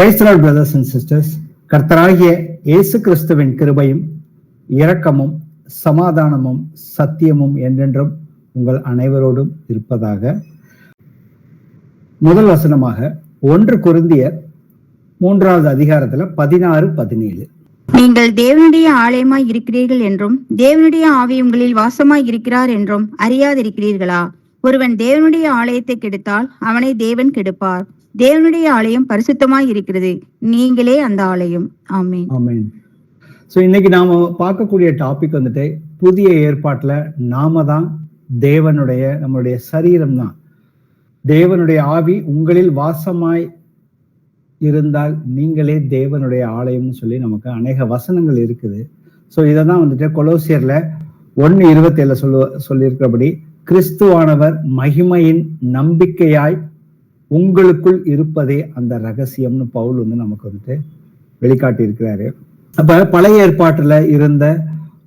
Price the Lord brothers and sisters. கர்த்தராகிய இயேசு கிறிஸ்துவின் கிருபையும் இரக்கமும் சமாதானமும் சத்தியமும் என்றென்றும் உங்கள் அனைவரோடும் இருப்பதாக. முதல் வசனமாக 1 கொரிந்தியர் 3வது அதிகாரத்துல 16-17. நீங்கள் தேவனுடைய ஆலயமாய் இருக்கிறீர்கள் என்றும் தேவனுடைய ஆவி உங்களில் வாசமாய் இருக்கிறார் என்றும் அறியாதிருக்கிறீர்களா? ஒருவன் தேவனுடைய ஆலயத்தை கெடுத்தால் அவனை தேவன் கெடுப்பார். தேவனுடைய ஆலயம் பரிசுத்தமாய் இருக்கிறது, நீங்களே அந்த ஆலயம். ஆமென். ஆமென். சோ இன்னைக்கு நாம பார்க்கக்கூடிய டாபிக் வந்துட்டு புதிய ஏற்பாட்டுல நாம தான் தேவனுடைய, நம்மளுடைய சரீரம் தான் தேவனுடைய ஆவி உங்களில் வாசமாய் இருந்தால் நீங்களே தேவனுடைய ஆலயம்னு சொல்லி நமக்கு அநேக வசனங்கள் இருக்குது. ஸோ இதை தான் வந்துட்டு கொலோசியர்ல 1:27 சொல்லியிருக்கிறபடி கிறிஸ்துவானவர் மகிமையின் நம்பிக்கையாய் உங்களுக்குள் இருப்பதே அந்த ரகசியம்னு பவுல் நமக்கு வந்துட்டு வெளிக்காட்டி இருக்கிறாரு. அப்ப பழைய ஏற்பாட்டுல இருந்த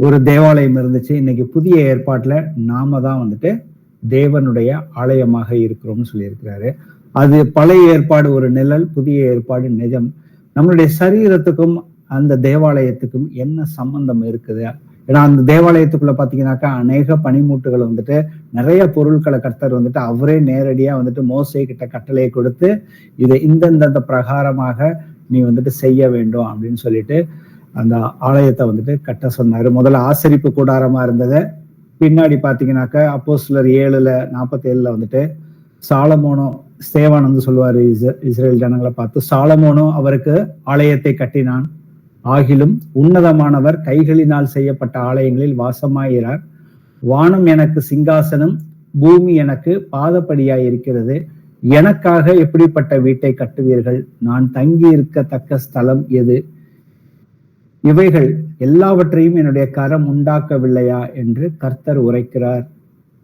ஒரு தேவாலயம் இருந்துச்சு. இன்னைக்கு புதிய ஏற்பாட்டுல நாம தான் வந்துட்டு தேவனுடைய ஆலயமாக இருக்கிறோம்னு சொல்லியிருக்கிறாரு. அது பழைய ஏற்பாடு ஒரு நிழல், புதிய ஏற்பாடு நிஜம். நம்மளுடைய சரீரத்துக்கும் அந்த தேவாலயத்துக்கும் என்ன சம்பந்தம் இருக்குது? ஏன்னா அந்த தேவாலயத்துக்குள்ள பாத்தீங்கன்னாக்கா அநேக பனிமூட்டுகள் வந்துட்டு நிறைய பொருட்களை கர்த்தர் வந்துட்டு அவரே நேரடியா வந்துட்டு மோசே கிட்ட கட்டளையை கொடுத்து இதை இந்தந்த பிரகாரமாக நீ வந்துட்டு செய்ய வேண்டும் அப்படின்னு சொல்லிட்டு அந்த ஆலயத்தை வந்துட்டு கட்ட சொன்னாரு. முதல்ல ஆசரிப்பு கூடாரமா இருந்ததை பின்னாடி பாத்தீங்கன்னாக்கா அப்போஸ்தலர் 7:47 வந்துட்டு சாலமோனும் ஸ்தேவான் வந்து சொல்லுவாரு இஸ்ரேல் ஜனங்களை பார்த்து, சாலமோனும் அவருக்கு ஆலயத்தை கட்டினான், ஆகிலும் உன்னதமானவர் கைகளினால் செய்யப்பட்ட ஆலயங்களில் வாசமாயிறார். வானம் எனக்கு சிங்காசனம், பூமி எனக்கு பாதப்படியாய் இருக்கிறது. எனக்காக எப்படிப்பட்ட வீட்டை கட்டுவீர்கள்? நான் தங்கி இருக்கத்தக்க ஸ்தலம் எது? இவைகள் எல்லாவற்றையும் என்னுடைய கரம் உண்டாக்கவில்லையா என்று கர்த்தர் உரைக்கிறார்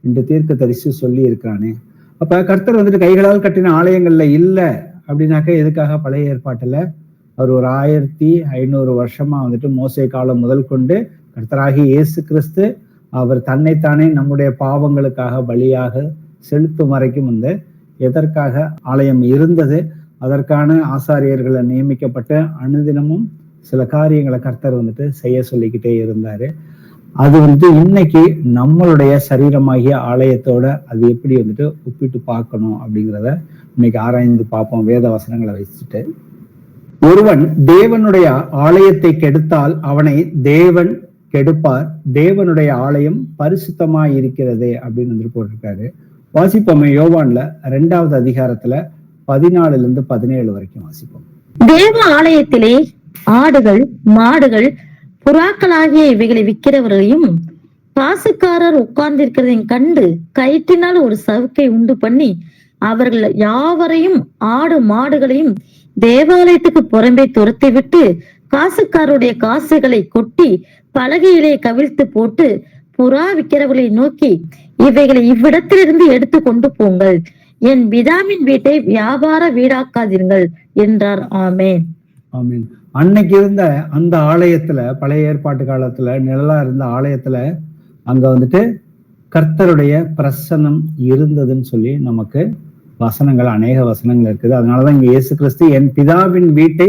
என்று தீர்க்கதரிசி சொல்லி இருக்கிறானே. அப்ப கர்த்தர் வந்துட்டு கைகளால் கட்டின ஆலயங்கள்ல இல்ல அப்படின்னாக்க எதுக்காக பழைய ஏற்பாட்டுல அவர் ஒரு 1500 வருஷமா வந்துட்டு மோசே காலம் முதல் கொண்டு கர்த்தராகி இயேசு கிறிஸ்து அவர் தன்னைத்தானே நம்முடைய பாவங்களுக்காக பலியாக செலுத்தும் வரைக்கும் வந்து எதற்காக ஆலயம் இருந்தது? அதற்கான ஆசாரியர்களை நியமிக்கப்பட்டு அனுதினமும் சில காரியங்களை கர்த்தர் வந்துட்டு செய்ய சொல்லிக்கிட்டே இருந்தாரு. அது வந்துட்டு இன்னைக்கு நம்மளுடைய சரீரமாகிய ஆலயத்தோட அது எப்படி வந்துட்டு ஒப்பிட்டு பார்க்கணும் அப்படிங்கிறத இன்னைக்கு ஆராய்ந்து பார்ப்போம் வேத வசனங்களை வச்சுட்டு. ஒருவன் தேவனுடைய ஆலயத்தை கெடுத்தால் அவனை தேவன் கெடுப்பார். தேவனுடைய ஆலயம் பரிசுத்தமாய் இருக்கிறது அப்படின்னு வந்துட்டு போட்டிருக்காரு. வாசிப்போம். யோவான்ல 2வது அதிகாரத்துல 14-17 வரைக்கும் வாசிப்போம். தேவ ஆலயத்திலே ஆடுகள், மாடுகள், புறாக்களாகிய இவைகளை விற்கிறவர்களையும் காசுக்காரர் உட்கார்ந்திருக்கிறதையும் கண்டு கயிற்றினால் ஒரு சவுக்கை உண்டு பண்ணி அவர்கள் யாவரையும் ஆடு மாடுகளையும் தேவாலயத்துக்கு புறம்பே துரத்தி விட்டு காசுக்காரருடைய காசுகளை கொட்டி பலகையிலே கவிழ்த்து போட்டு புறா விற்கிறவர்களை நோக்கி, இவைகளை இவ்விடத்திலிருந்து எடுத்து கொண்டு போங்கள், என் பிதாவின் வீட்டை வியாபார வீடாக்காதீர்கள் என்றார். ஆமென். ஆமென். அன்னைக்கு இருந்த அந்த ஆலயத்துல, பழைய ஏற்பாட்டு காலத்துல நிழலா இருந்த ஆலயத்துல அங்க வந்துட்டு கர்த்தருடைய பிரசன்னம் இருந்ததுன்னு சொல்லி நமக்கு வசனங்கள், அநேக வசனங்கள் இருக்குது. அதனாலதான் இங்க இயேசு கிறிஸ்து என் பிதாவின் வீட்டை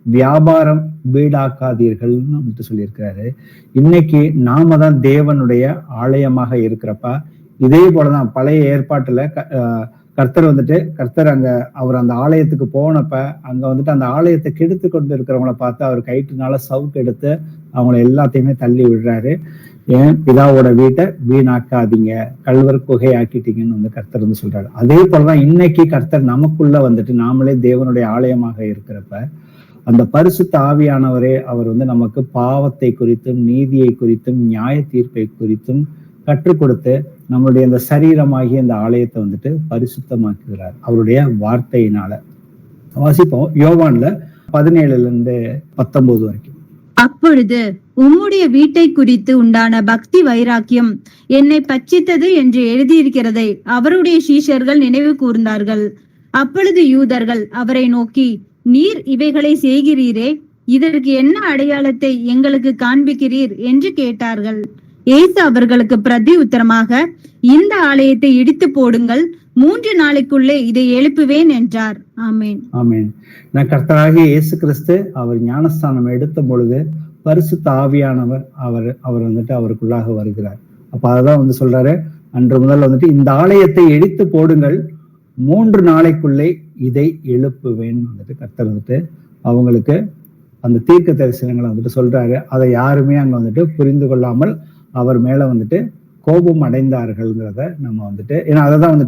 வியாபாரம் வீடாக்காதீர்கள்னு வந்துட்டு சொல்லியிருக்கிறாரு. இன்னைக்கு நாம தான் தேவனுடைய ஆலயமாக இருக்கிறப்ப இதே போலதான் பழைய ஏற்பாட்டுல கர்த்தர் அங்க அவர் அந்த ஆலயத்துக்கு போனப்ப அங்க வந்துட்டு அந்த ஆலயத்தை கெடுத்து கொண்டு இருக்கிறவங்கள பார்த்து அவர் கயிற்றுனால சவுக்கு எடுத்து அவங்கள எல்லாத்தையுமே தள்ளி விடுறாரு. ஏன் பிதாவோட வீட்டை வீணாக்காதீங்க, கல்வர் குகை ஆக்கிட்டீங்கன்னு வந்து கர்த்தர் வந்து சொல்றாரு. அதே போலதான் இன்னைக்கு கர்த்தர் நமக்குள்ள வந்துட்டு நாமளே தேவனுடைய ஆலயமாக இருக்கிறப்ப அந்த பரிசுத்த ஆவியானவரே அவர் வந்து நமக்கு பாவத்தை குறித்தும் நீதியை குறித்தும் நியாய தீர்ப்பை குறித்தும் கற்றுக் கொடுத்து நம்மளுடைய இந்த சரீரமாகிய இந்த ஆலயத்தை வந்துட்டு பரிசுத்தமாக்குகிறார் அவருடைய வார்த்தையினால. வாசிப்போம். யோவான்ல 17-19 வரைக்கும். அப்பொழுது உம்முடைய வீட்டை குறித்து உண்டான பக்தி வைராக்கியம் என்னை பட்சித்தது என்று எழுதியிருக்கிறதை அவருடைய சீஷர்கள் நினைவு கூர்ந்தார்கள். அப்பொழுது யூதர்கள் அவரை நோக்கி, நீர் இவைகளை செய்கிறீரே, இதற்கு என்ன அடையாளத்தை எங்களுக்கு காண்பிக்கிறீர் என்று கேட்டார்கள். இயேசு அவர்களுக்கு பிரதி உத்தரமாக, இந்த ஆலயத்தை இடித்து போடுங்கள், 3 நாளைக்குள்ளே இதை எழுப்புவேன் என்றார். ஆமேன். ஆமேன். நான் கர்த்தராகிய இயேசு கிறிஸ்து அவர் ஞானஸ்தானம் எடுத்த பொழுது பரிசுத்த ஆவியானவர் அவர் வந்துட்டு அவருக்குள்ளாக வருகிறார். அப்ப அதான் சொல்றாரு, அன்று முதல் வந்துட்டு இந்த ஆலயத்தை இடித்து போடுங்கள், 3 நாளைக்குள்ளே இதை எழுப்புவேன் கர்த்தர் அவங்களுக்கு அந்த தீர்க்க தரிசனங்களை சொல்றாரு. அதை யாருமே அங்க புரிந்து கொள்ளாமல் அவர் மேல கோபம் அடைந்தார்கள்ங்கிறத நம்ம ஏன்னா அதான்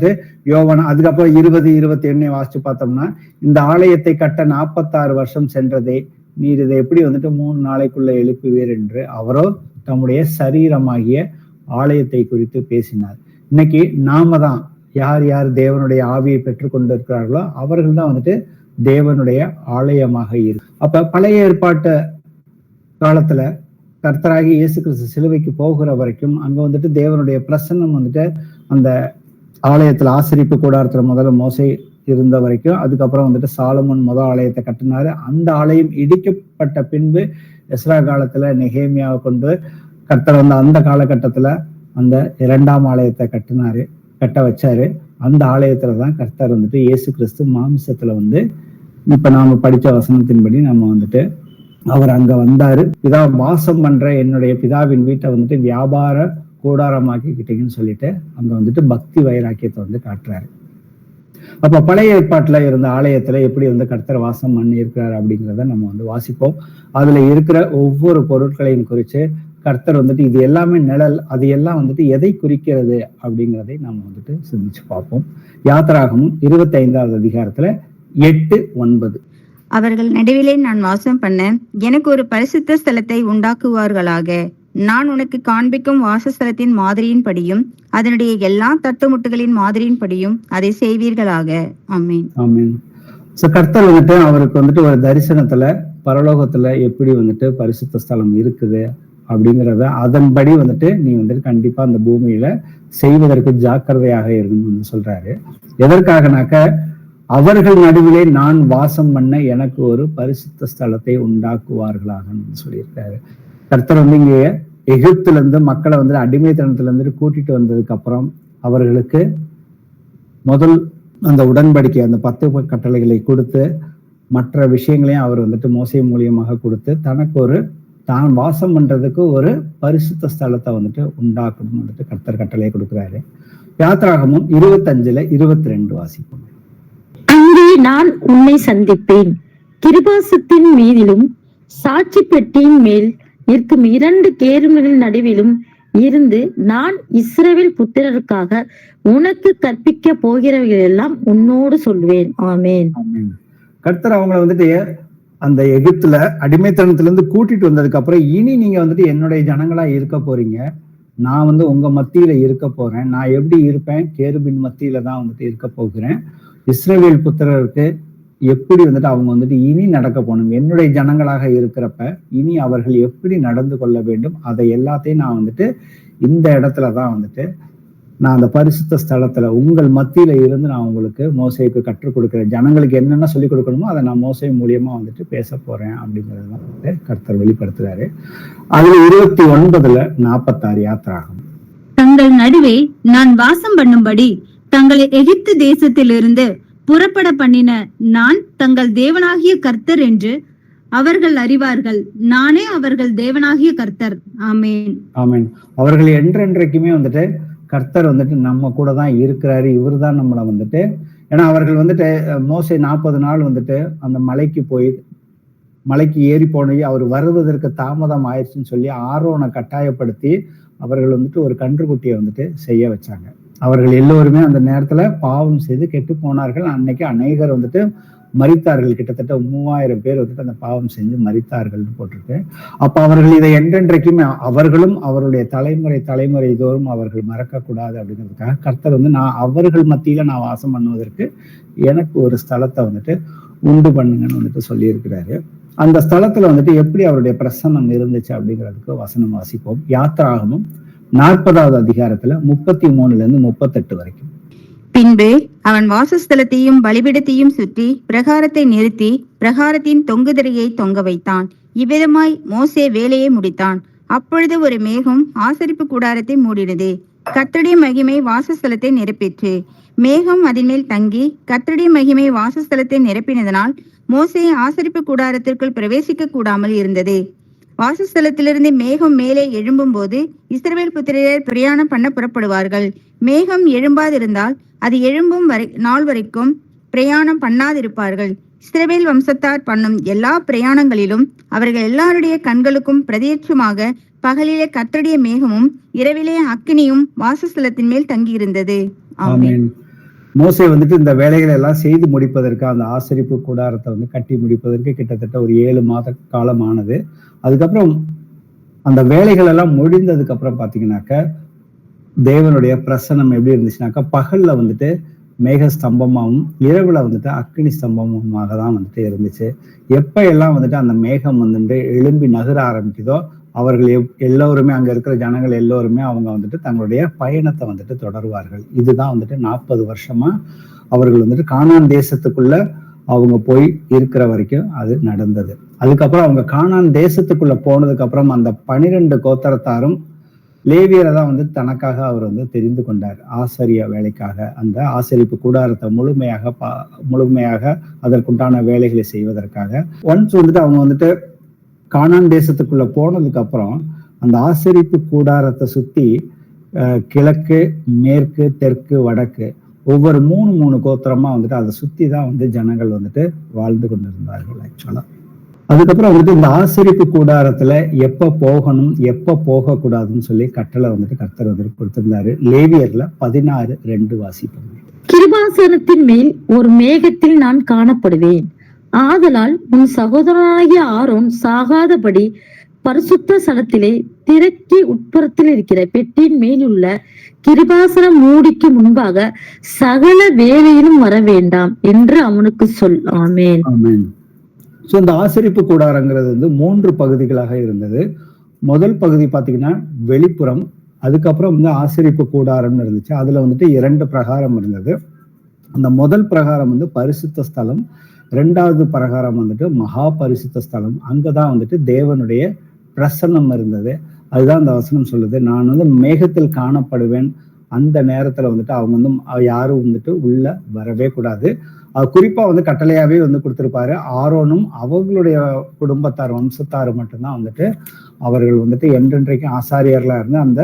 யோவான் அதுக்கப்புறம் 20-21 வாசிச்சு பார்த்தோம்னா, இந்த ஆலயத்தை கட்ட 46 வருஷம் சென்றதே, நீர் இதை எப்படி 3 நாளைக்குள்ள எழுப்புவீர் என்று அவரோ தம்முடைய சரீரமாகிய ஆலயத்தை குறித்து பேசினார். இன்னைக்கு நாம தான் யார் யார் தேவனுடைய ஆவியை பெற்றுக் கொண்டிருக்கிறார்களோ அவர்கள் தான் தேவனுடைய ஆலயமாக இருக்கு. அப்ப பழைய ஏற்பாட்டு காலத்துல கர்த்தராகி இயேசு கிறிஸ்து சிலுவைக்கு போகிற வரைக்கும் அங்க தேவனுடைய பிரசன்னம் அந்த ஆலயத்துல ஆசரிப்பு கூடாரத்துல முதல்ல மோசே இருந்த வரைக்கும், அதுக்கப்புறம் சாலமோன் முதல் ஆலயத்தை கட்டினாரு. அந்த ஆலயம் இடிக்கப்பட்ட பின்பு எஸ்ரா காலத்துல நெகேமியாவை கொண்டு கர்த்தர் அந்த காலகட்டத்துல அந்த 2ஆம் ஆலயத்தை கட்ட வச்சாரு. அந்த ஆலயத்துலதான் கர்த்தர் இயேசு கிறிஸ்து மாமிசத்துல இப்ப நாம படிச்ச வசனத்தின்படி நம்ம அவர் அங்க வந்தாரு. பிதா வாசம் பண்ற என்னுடைய பிதாவின் வீட்டை வியாபார கூடாரமாக்கிக்கிட்டீங்கன்னு சொல்லிட்டு அங்க பக்தி வைராக்கியத்தை காட்டுறாரு. அப்ப பழைய ஏற்பாட்டுல இருந்த ஆலயத்துல எப்படி கர்த்தர் வாசம் பண்ணி இருக்கிறார் அப்படிங்கிறத நம்ம வாசிப்போம். அதுல இருக்கிற ஒவ்வொரு பொருட்களையும் குறிச்சு கர்த்தர் இது எல்லாமே நிழல், அது எல்லாம் எதை குறிக்கிறது அப்படிங்கிறதை நம்ம சிந்திச்சு பார்ப்போம். யாத்திராகமும் 25வது அதிகாரத்துல 8-9. அவர்கள் நடுவிலே நான் வாசம் பண்ண எனக்கு ஒரு பரிசுத்த ஸ்தலத்தை உண்டாக்குவார்களாக. நான் உனக்கு காண்பிக்கும் வாசஸ்தலத்தின் மாதிரியின் படியும் அதனுடைய எல்லா தட்டுமுட்டுகளின் மாதிரியின் படியும் அதை செய்வீர்களாக. ஆமீன். ஆமீன். கர்த்தர் அவருக்கு ஒரு தரிசனத்துல பரலோகத்துல எப்படி பரிசுத்த ஸ்தலம் இருக்குது அப்படிங்கிறத அதன்படி நீ கண்டிப்பா அந்த பூமியில செய்வதற்கு ஜாக்கிரதையாக இருக்கணும்னு சொல்றாரு. எதற்காகனாக்க அவர்கள் நடுவிலே நான் வாசம் பண்ண எனக்கு ஒரு பரிசுத்த ஸ்தலத்தை உண்டாக்குவார்களாக சொல்லியிருக்காரு. கர்த்தர் இங்க எகிப்துல இருந்து மக்களை அடிமைத்தனத்துல இருந்து கூட்டிட்டு வந்ததுக்கு அப்புறம் அவர்களுக்கு முதல் அந்த உடன்படிக்கை அந்த 10 கட்டளைகளை கொடுத்து மற்ற விஷயங்களையும் அவர் மோசே மூலியமாக கொடுத்து தனக்கு தான் வாசம் பண்றதுக்கு ஒரு பரிசுத்த ஸ்தலத்தை உண்டாக்கணும் கர்த்தர் கட்டளை கொடுக்கிறாரு. யாத்திராகமும் 25-22 வாசிப்போம். அங்கே நான் உன்னை சந்திப்பேன், கிருபாசத்தின் மீதிலும் சாட்சி பெட்டியின் மேல் இருக்கும் 2 கேருகளின் நடுவிலும் இருந்து நான் இஸ்ரவேல் புத்திரருக்காக உனக்கு கற்பிக்க போகிறவர்கள் எல்லாம் உன்னோடு சொல்வேன். ஆமேன். கர்த்தர் அவங்களை அந்த எகிப்துல அடிமைத்தனத்துல இருந்து கூட்டிட்டு வந்ததுக்கு அப்புறம் இனி நீங்க என்னுடைய ஜனங்களா இருக்க போறீங்க, நான் உங்க மத்தியில இருக்க போறேன். நான் எப்படி இருப்பேன்? கேருபின் மத்தியில தான் இருக்க போகிறேன். இஸ்ரவேல் புத்திரருக்கு எப்படி அவங்க இனி நடக்க போகணும், என்னுடைய ஜனங்களாக இருக்கிறப்ப இனி அவர்கள் எப்படி நடந்து கொள்ள வேண்டும், அதை எல்லாத்தையும் நான் இந்த இடத்துலதான் நான் அந்த பரிசுத்த ஸ்தலத்துல உங்கள் மத்தியில இருந்து நான் உங்களுக்கு மோசேக்கு கற்றுக் கொடுக்கிறேன். ஜனங்களுக்கு என்னென்ன சொல்லிக் கொடுக்கணுமோ அதை நான் மோசே மூலியமா பேச போறேன் அப்படிங்கறதுதான் கர்த்தர் வெளிப்படுத்துறாரு. அதுல 29-46 யாத்திராகம். தங்கள் நடுவே நான் வாசம் பண்ணும்படி தங்களை எகிப்து தேசத்திலிருந்து புறப்பட பண்ணின நான் தங்கள் தேவனாகிய கர்த்தர் என்று அவர்கள் அறிவார்கள். நானே அவர்கள் தேவனாகிய கர்த்தர். ஆமேன். ஆமேன். அவர்கள் என்றென்றைக்குமே கர்த்தர் நம்ம கூட தான் இருக்கிறாரு. இவர் தான் நம்மளை ஏன்னா அவர்கள் மோசே 40 நாள் அந்த மலைக்கு ஏறி போனே அவர் வருவதற்கு தாமதம் ஆயிடுச்சுன்னு சொல்லி ஆரோனை கட்டாயப்படுத்தி அவர்கள் ஒரு கன்றுக்குட்டியை செய்ய வச்சாங்க. அவர்கள் எல்லோருமே அந்த நேரத்துல பாவம் செய்து கெட்டு போனார்கள். அன்னைக்கு அநேகர் மரித்தார்கள். கிட்டத்தட்ட 3000 பேர் அந்த பாவம் செஞ்சு மரித்தார்கள்னு போட்டிருக்கு. அப்ப அவர்கள் இதை என்றென்றைக்குமே அவர்களும் அவருடைய தலைமுறை தோறும் அவர்கள் மறக்க கூடாது அப்படிங்கிறதுக்காக கர்த்தர் நான் அவர்கள் மத்தியில நான் வாசம் பண்ணுவதற்கு எனக்கு ஒரு ஸ்தலத்தை உண்டு பண்ணுங்கன்னு சொல்லி இருக்கிறாரு. அந்த ஸ்தலத்துல எப்படி அவருடைய பிரசன்னம் இருந்துச்சு அப்படிங்கிறதுக்கு வசனம் வாசிப்போம். யாத்திராகமும் 40வது அதிகாரத்துல 33-38 வரைக்கும். பின்பு அவன் வாசஸ்தலத்தையும் பலிபீடத்தையும் சுற்றி பிரகாரத்தை நிறுத்தி பிரகாரத்தின் தொங்குதிரையை தொங்க வைத்தான். இவ்விதமாய் மோசே வேலையை முடித்தான். அப்பொழுது ஒரு மேகம் ஆசரிப்பு கூடாரத்தை மூடினது. கர்த்தருடைய மகிமை வாசஸ்தலத்தை நிரப்பிற்று. மேகம் அதன்மேல் தங்கி கர்த்தருடைய மகிமை வாசஸ்தலத்தை நிரப்பினதனால் மோசே ஆசரிப்பு கூடாரத்திற்குள் பிரவேசிக்க கூடாமல் இருந்தது. வாசஸ்தலத்திலிருந்து மேகம் மேலே எழும்பும் போது இஸ்ரவேல் புத்திரர் பிரயாணம் பண்ண புறப்படுவார்கள். மேகம் எழும்பாதிருந்தால் அது எழும்பும் நாள் வரைக்கும் பிரயாணம் பண்ணாதிருப்பார்கள். இஸ்ரவேல் வம்சத்தார் பண்ணும் எல்லா பிரயாணங்களிலும் அவர்கள் எல்லாருடைய கண்களுக்கும் பிரதியட்சமாக பகலிலே கர்த்தருடைய மேகமும் இரவிலே அக்கினியும் வாசஸ்தலத்தின் மேல் தங்கியிருந்தது. ஆமென். மோசே வந்துட்டு இந்த வேலைகளை எல்லாம் செய்து முடிப்பதற்கு, அந்த ஆசரிப்பு கூடாரத்தை வந்து கட்டி முடிப்பதற்கு கிட்டத்தட்ட ஒரு 7 மாத காலம் ஆனது. அதுக்கப்புறம் அந்த வேலைகள் எல்லாம் முடிந்ததுக்கு அப்புறம் பாத்தீங்கன்னாக்க தேவனுடைய பிரசன்னம் எப்படி இருந்துச்சுனாக்கா, பகல்ல வந்துட்டு மேக ஸ்தம்பமாகவும் இரவுல வந்துட்டு அக்கினி ஸ்தம்பமுமாக தான் வந்துட்டு இருந்துச்சு. எப்ப எல்லாம் வந்துட்டு அந்த மேகம் வந்துட்டு எழும்பி நகர ஆரம்பிக்குதோ அவர்கள் எல்லோருமே, அங்க இருக்கிற ஜனங்கள் எல்லோருமே அவங்க வந்துட்டு தங்களுடைய பயணத்தை வந்துட்டு தொடருவார்கள். இதுதான் வந்துட்டு 40 வருஷமா அவர்கள் வந்துட்டு கானான் தேசத்துக்குள்ள அவங்க போய் இருக்கிற வரைக்கும் அது நடந்தது. அதுக்கப்புறம் அவங்க கானான் தேசத்துக்குள்ள போனதுக்கு அப்புறம் அந்த 12 கோத்திரத்தாரும் லேவியரை தான் வந்து தனக்காக அவர் வந்து தெரிந்து கொண்டார், ஆசாரிய வேலைக்காக. அந்த ஆசரிப்பு கூடாரத்தை முழுமையாக அதற்குண்டான வேலைகளை செய்வதற்காக. ஒன்ஸ் வந்துட்டு அவங்க வந்துட்டு கானான் தேசத்துக்குள்ள போனதுக்கு அப்புறம் அந்த ஆசரிப்பு கூடாரத்தை சுத்தி கிழக்கு, மேற்கு, தெற்கு, வடக்கு ஒவ்வொரு 3 கோத்திரமா வந்துட்டு அதை சுத்தி தான் வந்து ஜனங்கள் வந்துட்டு வாழ்ந்து கொண்டிருந்தார்கள் ஆக்சுவலா. அதுக்கப்புறம் வந்துட்டு இந்த ஆசரிப்பு கூடாரத்துல எப்ப போகணும் எப்ப போக கூடாதுன்னு சொல்லி கட்டளை வந்துட்டு கர்த்தர் வந்துட்டு கொடுத்திருந்தாரு. லேவியர்ல 16:2 வாசிப்பாங்க. கிருபாசனத்தின் மேல் ஒரு மேகத்தில் நான் காணப்படுவேன். ஆதலால் உன் சகோதரனாகிய ஆரோன் சாகாதபடி பரிசுத்த ஸ்தலத்திலே திரைக்கு உட்புறத்தில் இருக்கிற பெட்டியின் மேலுள்ள கிருபாசன மூடிக்கு முன்பாக சகல வேலையிலும் வர வேண்டாம் என்று அவனுக்கு சொல். ஆமென். ஆமென். சோ இந்த ஆசரிப்பு கூடாரங்கிறது வந்து 3 பகுதிகளாக இருந்தது. முதல் பகுதி பாத்தீங்கன்னா வெளிப்புறம், அதுக்கப்புறம் வந்து ஆசரிப்பு கூடாரம்னு இருந்துச்சு. அதுல வந்துட்டு 2 பிரகாரம் இருந்தது. அந்த முதல் பிரகாரம் வந்து பரிசுத்த ஸ்தலம், 2வது பிரகாரம் வந்துட்டு மகா பரிசுத்த ஸ்தலம். அங்கதான் வந்துட்டு தேவனுடைய பிரசன்னம் இருந்தது. அதுதான் அந்த வசனம் சொல்லுது, நான் வந்து மேகத்தில் காணப்படுவேன். அந்த நேரத்துல வந்துட்டு அவங்க வந்து யாரும் வந்துட்டு உள்ள வரவே கூடாது. குறிப்பா வந்து கட்டளையாவே வந்து கொடுத்திருப்பாரு. ஆரோனும் அவங்களுடைய குடும்பத்தார், வம்சத்தார் மட்டும்தான் வந்துட்டு அவர்கள் வந்துட்டு என்றென்றைக்கும் ஆசாரியர்களா இருந்து அந்த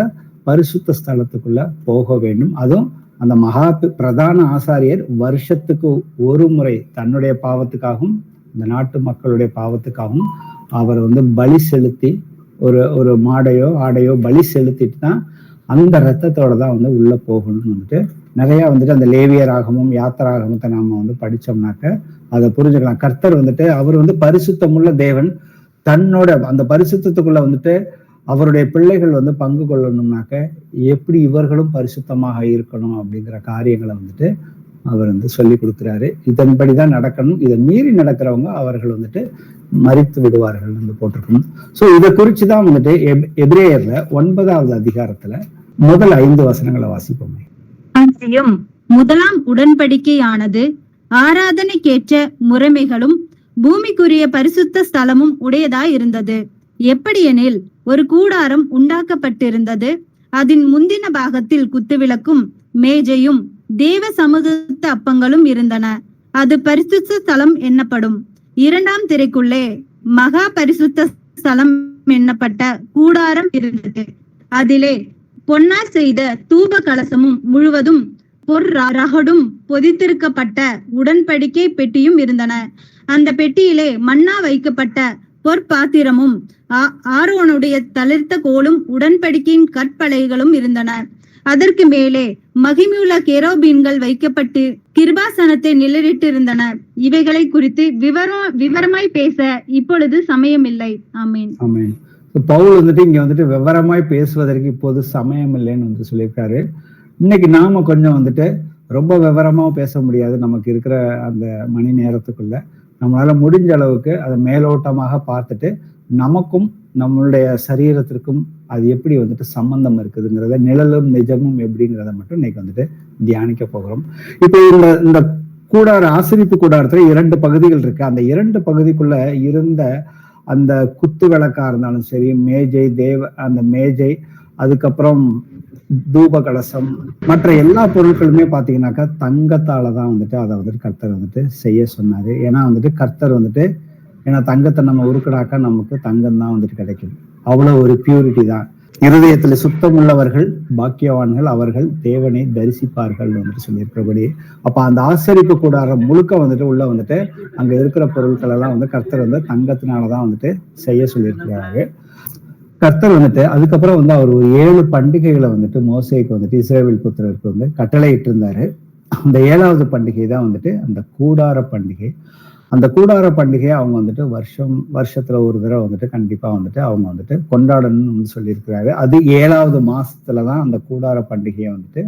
பரிசுத்த ஸ்தலத்துக்குள்ள போக வேண்டும். அதுவும் அந்த மகா பிரதான ஆசாரியர் வருஷத்துக்கு ஒரு முறை தன்னுடைய பாவத்துக்காகவும் இந்த நாட்டு மக்களுடைய பாவத்துக்காகவும் அவர் வந்து பலி செலுத்தி ஒரு மாடையோ ஆடையோ பலி செலுத்திட்டு தான் அந்த ரத்தத்தோட தான் வந்து உள்ள போகணும்னு வந்துட்டு நிறைய வந்துட்டு அந்த லேவியராகமும் யாத்திராகமத்தை நாம வந்து படிச்சோம்னாக்க அதை புரிஞ்சுக்கலாம். கர்த்தர் வந்துட்டு அவர் வந்து பரிசுத்தமுள்ள தேவன். தன்னோட அந்த பரிசுத்தத்துக்குள்ள வந்துட்டு அவருடைய பிள்ளைகள் வந்து பங்கு கொள்ளணும்னாக்க எப்படி இவர்களும் பரிசுத்தமாக இருக்கணும் அப்படிங்கிற காரியங்களை வந்துட்டு அவர் வந்து சொல்லி கொடுக்குறாரு. இதன்படிதான் நடக்கணும். இதை மீறி நடக்கிறவங்க அவர்கள் வந்துட்டு மரித்து விடுவார்கள் என்று போட்டிருக்கணும். சோ இதை குறிச்சுதான் வந்துட்டு எபிரேயர்ல 9வது அதிகாரத்துல முதல் 5 வசனங்களை வாசிப்போம். அன்றியும் முதலாம் உடன்படிக்கையானது ஆராதனைக்கேற்ற முறைமைகளும் பூமிக்குரிய பரிசுத்த ஸ்தலமும் உடையதாய் இருந்தது. எப்படியெனில் ஒரு கூடாரம் உண்டாக்கப்பட்டிருந்தது. அதன் முந்தின பாகத்தில் குத்துவிளக்கும் மேஜையும் தேவ சமூகத்து அப்பங்களும் இருந்தன. அது பரிசுத்த ஸ்தலம் என்னப்படும். 2ஆம் திரைக்குள்ளே மகா பரிசுத்த ஸ்தலம் என்னப்பட்ட கூடாரம் இருந்தது. அதிலே பொன்னால் செய்த தூப கலசமும் முழுவதும் பொற்ரகடும் பொதித்திருக்கப்பட்ட உடன்படிக்கை பெட்டியும் இருந்தன. அந்த பெட்டியிலே மன்னா வைக்கப்பட்ட பொற்பாத்திரமும் ஆரோனுடைய தளிர்த்த கோலும் உடன்படிக்கையின் கற்பலகைகளும் இருந்தன. அதற்கு மேலே மகிமையுள்ள கேரோபீன்கள் வைக்கப்பட்டு கிருபாசனத்தை நிழலிட்டு இருந்தன. இவைகளை குறித்து விவரமாய் பேச இப்பொழுது சமயம் இல்லை. ஆமீன். ஆமீன். பவுல் வந்துட்டு இங்க வந்துட்டு விவரமாய் பேசுவதற்கு இப்போது சமயம் இல்லைன்னு வந்து சொல்லியிருக்காரு. இன்னைக்கு நாம கொஞ்சம் வந்துட்டு ரொம்ப விவரமா பேச முடியாது. நமக்கு இருக்கிற அந்த மணி நேரத்துக்குள்ள நம்மளால முடிஞ்ச அளவுக்கு அதை மேலோட்டமாக பார்த்துட்டு நமக்கும் நம்மளுடைய சரீரத்திற்கும் அது எப்படி வந்துட்டு சம்பந்தம் இருக்குதுங்கிறத, நிழலும் நிஜமும் எப்படிங்கிறத மட்டும் இன்னைக்கு வந்துட்டு தியானிக்க போகிறோம். இப்போ இந்த கூடார ஆசரிப்பு கூடாரத்துல 2 பகுதிகள் இருக்கு. அந்த 2 பகுதிக்குள்ள இருந்த அந்த குத்து விளக்கா இருந்தாலும் சரி, மேஜை அந்த மேஜை, அதுக்கப்புறம் தூப கலசம் மற்ற எல்லா பொருட்களுமே பாத்தீங்கன்னாக்கா தங்கத்தாலதான் வந்துட்டு அதை வந்துட்டு கர்த்தர் வந்துட்டு செய்ய சொன்னாரு. ஏன்னா வந்துட்டு கர்த்தர் வந்துட்டு ஏன்னா தங்கத்தை நம்ம உருக்கடாக்கா நமக்கு தங்கம் தான் வந்துட்டு கிடைக்கும். அவ்வளவு ஒரு பியூரிட்டி தான். இருதயத்துல சுத்தம் உள்ளவர்கள் பாக்கியவான்கள், அவர்கள் தேவனை தரிசிப்பார்கள் வந்துட்டு சொல்லியிருக்கிறபடி, அப்ப அந்த ஆசரிப்பு கூடாரம் முழுக்க வந்துட்டு உள்ள வந்துட்டு அங்க இருக்கிற பொருட்கள் எல்லாம் வந்து கர்த்தர் வந்து தங்கத்தினாலதான் வந்துட்டு செய்ய சொல்லியிருக்கிறாரு. கர்த்தர் வந்துட்டு அதுக்கப்புறம் வந்து அவர் ஒரு 7 பண்டிகைகளை வந்துட்டு மோசேக்கு வந்துட்டு இஸ்ரவேல் புத்திரருக்கு வந்து கட்டளையிட்டு இருந்தாரு. அந்த 7வது பண்டிகை தான் வந்துட்டு அந்த கூடார பண்டிகை. அந்த கூடார பண்டிகையை அவங்க வந்துட்டு வருஷத்துல ஒரு தடவை வந்துட்டு கண்டிப்பா வந்துட்டு அவங்க வந்துட்டு கொண்டாடணும்னு சொல்லியிருக்கிறாரு. அது 7வது மாசத்துலதான் அந்த கூடார பண்டிகையை வந்துட்டு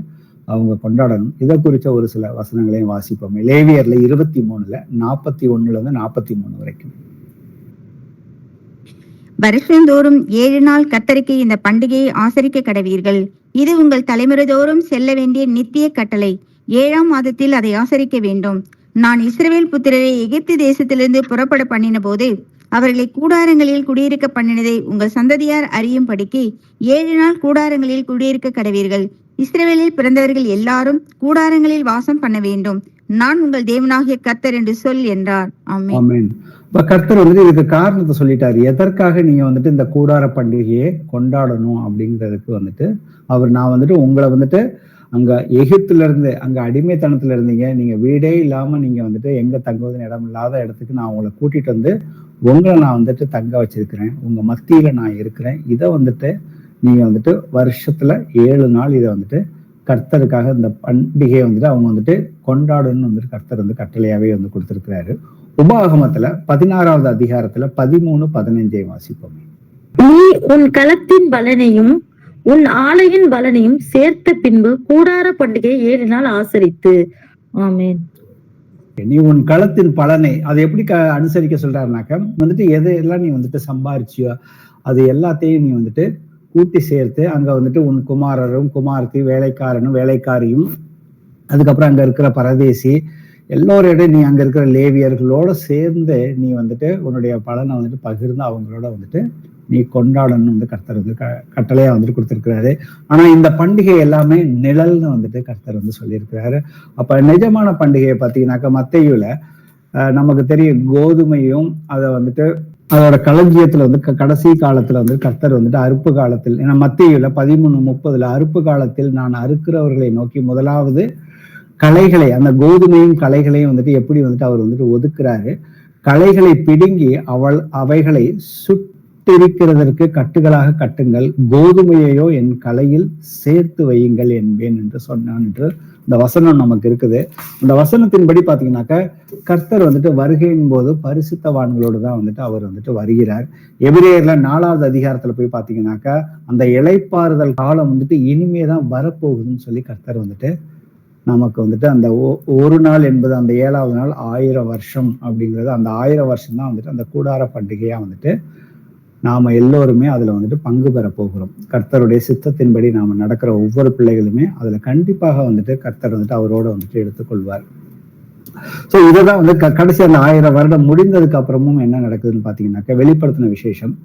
அவங்க கொண்டாடணும். இதை குறித்த ஒரு சில வசனங்களையும் வாசிப்போம். லேவியர்ல 23ல 41ல இருந்து 43 வரைக்கும். வருஷந்தோறும் 7 நாள் கர்த்தருக்கு இந்த பண்டிகையை ஆசரிக்க கடவீர்கள். இது உங்கள் தலைமுறை தோறும் செல்ல வேண்டிய நித்திய கட்டளை. 7ஆம் மாதத்தில் அதை ஆசரிக்க வேண்டும். நான் இஸ்ரவேல் புத்திரரை எகிப்து தேசத்திலிருந்து புறப்பட பண்ணின போது அவர்களை கூடாரங்களில் குடியிருக்க பண்ணினதை உங்கள் சந்ததியார் அறியும்படிக்கு 7 நாள் கூடாரங்களில் குடியிருக்க கடவீர்கள். இஸ்ரவேலில் பிறந்தவர்கள் எல்லாரும் கூடாரங்களில் வாசம் பண்ண வேண்டும். நான் உங்கள் தேவனாகிய கர்த்தர் என்று சொல் என்றார். ஆமென். இப்ப கர்த்தர் வந்துட்டு இதுக்கு காரணத்தை சொல்லிட்டாரு. எதற்காக நீங்க வந்துட்டு இந்த கூடார பண்டிகையை கொண்டாடணும் அப்படிங்கிறதுக்கு வந்துட்டு நான் வந்துட்டு உங்களை வந்துட்டு அங்க எகிப்துல இருந்து அங்க அடிமைத்தனத்துல இருந்தீங்க, நீங்க வீடே இல்லாம நீங்க வந்துட்டு எங்க தங்குவதுன்னு இடம் இல்லாத இடத்துக்கு நான் உங்களை கூட்டிட்டு வந்து உங்களை நான் வந்துட்டு தங்க வச்சிருக்கிறேன், உங்க மத்தியில நான் இருக்கிறேன். இதை வந்துட்டு நீங்க வந்துட்டு வருஷத்துல 7 நாள் இதை வந்துட்டு கர்த்தருக்காக இந்த பண்டிகையை வந்துட்டு அவங்க வந்துட்டு கொண்டாடணும்னு வந்துட்டு கர்த்தர் வந்து கட்டளையாவே வந்து கொடுத்திருக்கிறாரு. உபாகமத்துல 16வது அதிகாரத்துல 13, 15 வாசிப்போம். நீ உன் களத்தின் பலனையும் உன் ஆலையின் பலனையும் சேர்த்த பின்பு கூடார பண்டிகை 7 நாள் ஆசரித்து. ஆமென். நீ உன் களத்தின் பலனை அதை எப்படி அனுசரிக்க சொல்றாருனாக்க வந்துட்டு எது எல்லாம் நீ வந்துட்டு சம்பாரிச்சியோ அது எல்லாத்தையும் நீ வந்துட்டு கூட்டி சேர்த்து அங்க வந்துட்டு உன் குமாரரும் குமார்த்தி வேலைக்காரனும் வேலைக்காரியும் அதுக்கப்புறம் அங்க இருக்கிற பரதேசி எல்லோரோட நீ அங்க இருக்கிற லேவியர்களோட சேர்ந்து நீ வந்துட்டு உன்னுடைய பலனை வந்துட்டு பகிர்ந்து அவங்களோட வந்துட்டு நீ கொண்டாடணும்னு வந்து கர்த்தர் வந்து கட்டளையா வந்துட்டு கொடுத்திருக்கிறாரு. ஆனா இந்த பண்டிகை எல்லாமே நிழல்னு வந்துட்டு கர்த்தர் வந்து சொல்லியிருக்கிறாரு. அப்ப நிஜமான பண்டிகையை பார்த்தீங்கன்னாக்கா மத்தேயுல நமக்கு தெரியும் கோதுமையும் அதை வந்துட்டு அதோட களஞ்சியத்துல வந்து கடைசி காலத்துல வந்து கர்த்தர் வந்துட்டு அறுப்பு காலத்தில், ஏன்னா மத்தேயுல 13:30 அறுப்பு காலத்தில் நான் அறுக்கிறவர்களை நோக்கி முதலாவது களைகளை அந்த கோதுமையும் களைகளையும் வந்துட்டு எப்படி வந்துட்டு அவர் வந்துட்டு ஒதுக்குறாரு. களைகளை பிடுங்கி அவைகளை சுட்டிருக்கிறதற்கு கட்டுகளாக கட்டுங்கள், கோதுமையையோ என் களையில் சேர்த்து வையுங்கள் என்பேன் என்று சொன்னான் என்று இந்த வசனம் நமக்கு இருக்குது. இந்த வசனத்தின்படி பாத்தீங்கன்னாக்க கர்த்தர் வந்துட்டு வருகையின் போது பரிசுத்தவான்களோடு தான் வந்துட்டு அவர் வந்துட்டு வருகிறார். எபிரேயர்ல 4வது அதிகாரத்துல போய் பாத்தீங்கன்னாக்கா அந்த இளைப்பாறுதல் காலம் வந்துட்டு இனிமேதான் வரப்போகுதுன்னு சொல்லி கர்த்தர் வந்துட்டு நமக்கு வந்துட்டு அந்த ஒரு நாள் என்பது அந்த 7வது நாள் 1000 வருஷம் அப்படிங்கிறது, அந்த 1000 வருஷம் தான் வந்துட்டு அந்த கூடார பண்டிகையா வந்துட்டு நாம எல்லோருமே அதுல வந்துட்டு பங்கு பெற போகிறோம். கர்த்தருடைய சித்தத்தின்படி நாம நடக்கிற ஒவ்வொரு பிள்ளைகளுமே அதுல கண்டிப்பாக வந்துட்டு கர்த்தர் வந்துட்டு அவரோட வந்துட்டு எடுத்துக்கொள்வார். சோ இததான் வந்து கடைசி அந்த 1000 வருடம் முடிந்ததுக்கு அப்புறமும் என்ன நடக்குதுன்னு பாத்தீங்கன்னாக்க வெளிப்படுத்தின விசேஷம்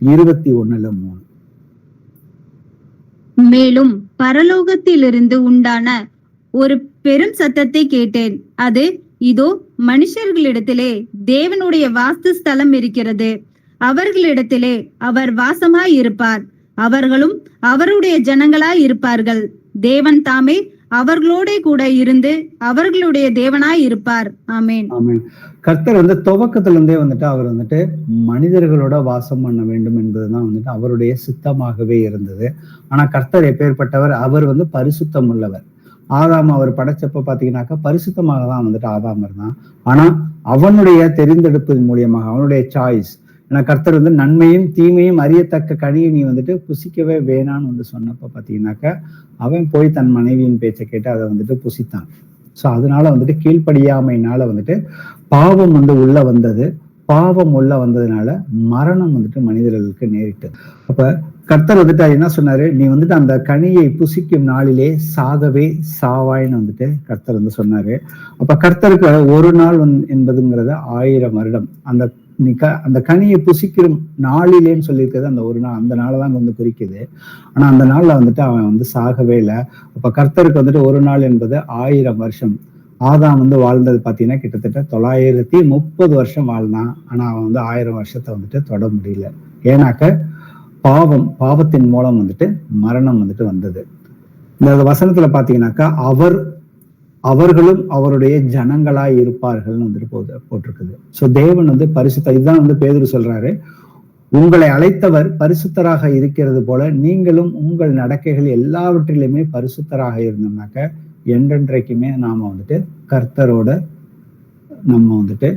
21:3. மேலும் பரலோகத்திலிருந்து உண்டான ஒரு பெரும் சத்தத்தை கேட்டேன். அது இதோ மனுஷர்களிடத்திலே தேவனுடைய வாஸ்து ஸ்தலம் இருக்கிறது, அவர்களிடத்திலே அவர் வாசமாய் இருப்பார், அவர்களும் அவருடைய ஜனங்களாய் இருப்பார்கள், தேவன் தாமே அவர்களோட கூட இருந்து அவர்களுடைய தேவனாய் இருப்பார். ஆமென். ஆமென். கர்த்தர் வந்து துவக்கத்துல இருந்தே வந்துட்டு அவர் வந்துட்டு மனிதர்களோட வாசம் பண்ண வேண்டும் என்பதுதான் வந்துட்டு அவருடைய சித்தமாகவே இருந்தது. ஆனா கர்த்தர் எப்பேற்பட்டவர், அவர் வந்து பரிசுத்தம் உள்ளவர். ஆதாம் அவர் படைச்சப்ப பாத்தீங்கன்னாக்கா பரிசுத்தமாக தான் வந்துட்டு ஆதாம் இருந்தான். ஆனா அவனுடைய தெரிந்தெடுப்பதன் மூலியமாக அவனுடைய சாய்ஸ், ஏன்னா கர்த்தர் வந்து நன்மையும் தீமையும் அறியத்தக்க கனியை நீ வந்துட்டு புசிக்கவே வேணான்னு வந்து சொன்னப்ப பாத்தீங்கன்னாக்கா அவன் போய் தன் மனைவியின் பேச்சை கேட்டு அதை வந்துட்டு புசித்தான். சோ அதனால வந்துட்டு கீழ்ப்படியாமையினால வந்துட்டு பாவம் வந்து உள்ள வந்தது. பாவம் உள்ள வந்ததுனால மரணம் வந்துட்டு மனிதர்களுக்கு நேரிட்டு. அப்ப கர்த்தர் வந்துட்டு என்ன சொன்னாரு, நீ வந்துட்டு அந்த கனியை புசிக்கும் நாளிலே சாகவே சாவாய்ன்னு வந்துட்டு கர்த்தர் வந்து சொன்னாரு. அப்ப கர்த்தருக்கு ஒரு நாள் என்பதுங்கிறது 1000 வருடம். அந்த கனியை புசிக்கிற நாளிலேன்னு சொல்லியிருக்கிறது அந்த ஒரு நாள், அந்த நாளை தான் வந்து குறிக்குது. ஆனா அந்த நாள்ல வந்துட்டு அவன் வந்து சாகவே இல்லை. அப்ப கர்த்தருக்கு வந்துட்டு ஒரு நாள் என்பது 1000 வருஷம். ஆதாம் வந்து வாழ்ந்தது பாத்தீங்கன்னா கிட்டத்தட்ட 930 வருஷம் வாழ்ந்தான். ஆனா அவன் வந்து 1000 வருஷத்தை வந்துட்டு தொட முடியல. ஏன்னாக்க பாவத்தின் மூலம் வந்துட்டு மரணம் வந்துட்டு வந்தது. இந்த வசனத்துல பாத்தீங்கன்னாக்கா அவர்களும் அவருடைய ஜனங்களாய் இருப்பார்கள்னு வந்துட்டு போட்டிருக்குது. சோ தேவன் வந்து பரிசுத்த, இதுதான் வந்து பேதுரு சொல்றாரு, உங்களை அழைத்தவர் பரிசுத்தராக இருக்கிறது போல நீங்களும் உங்கள் நடக்கைகள் எல்லாவற்றிலுமே பரிசுத்தராக இருந்தோம்னாக்க என்றென்றைக்குமே நாம வந்துட்டு கர்த்தரோட நம்ம வந்துட்டு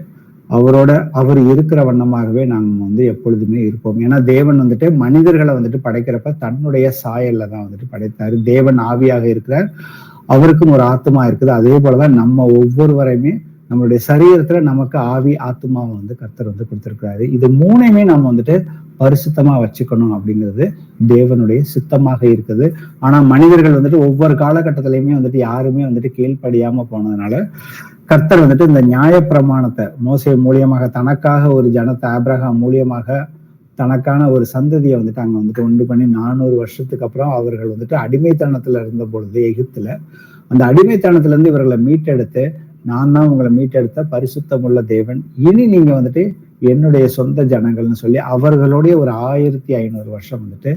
அவர் இருக்கிற வண்ணமாகவே நாங்க வந்து எப்பொழுதுமே இருப்போம். ஏன்னா தேவன் வந்துட்டு மனிதர்களை வந்துட்டு படைக்கிறப்ப தன்னுடைய சாயல்ல தான் வந்துட்டு படைத்தாரு. தேவன் ஆவியாக இருக்கிறார், அவருக்கும் ஒரு ஆத்மா இருக்குது. அதே போலதான் நம்ம ஒவ்வொருவரையுமே நம்மளுடைய சரீரத்துல நமக்கு ஆவி ஆத்மாவை வந்து கர்த்தர் வந்து கொடுத்திருக்கிறாரு. இது மூணையுமே நம்ம வந்துட்டு பரிசுத்தமா வச்சுக்கணும் அப்படிங்கிறது தேவனுடைய சித்தமாக இருக்குது. ஆனா மனிதர்கள் வந்துட்டு ஒவ்வொரு காலகட்டத்திலயுமே வந்துட்டு யாருமே வந்துட்டு கீழ்ப்படியாம போனதுனால கர்த்தர் வந்துட்டு இந்த நியாயப்பிரமாணத்தை மோசே மூலியமாக தனக்காக ஒரு ஜனத்தை, ஆபிரகாம் மூலியமாக தனக்கான ஒரு சந்ததியை வந்துட்டு அங்க வந்துட்டு உண்டு பண்ணி 400 வருஷத்துக்கு அப்புறம் அவர்கள் வந்துட்டு அடிமைத்தனத்துல இருந்த பொழுது எகிப்துல அந்த அடிமைத்தனத்துல இருந்து இவர்களை மீட்டெடுத்து, நான் தான் உங்களை மீட்டெடுத்த பரிசுத்தம் உள்ள தேவன், இனி நீங்க வந்துட்டு என்னுடைய சொந்த ஜனங்கள்னு சொல்லி அவர்களுடைய ஒரு 1500 வருஷம் வந்துட்டு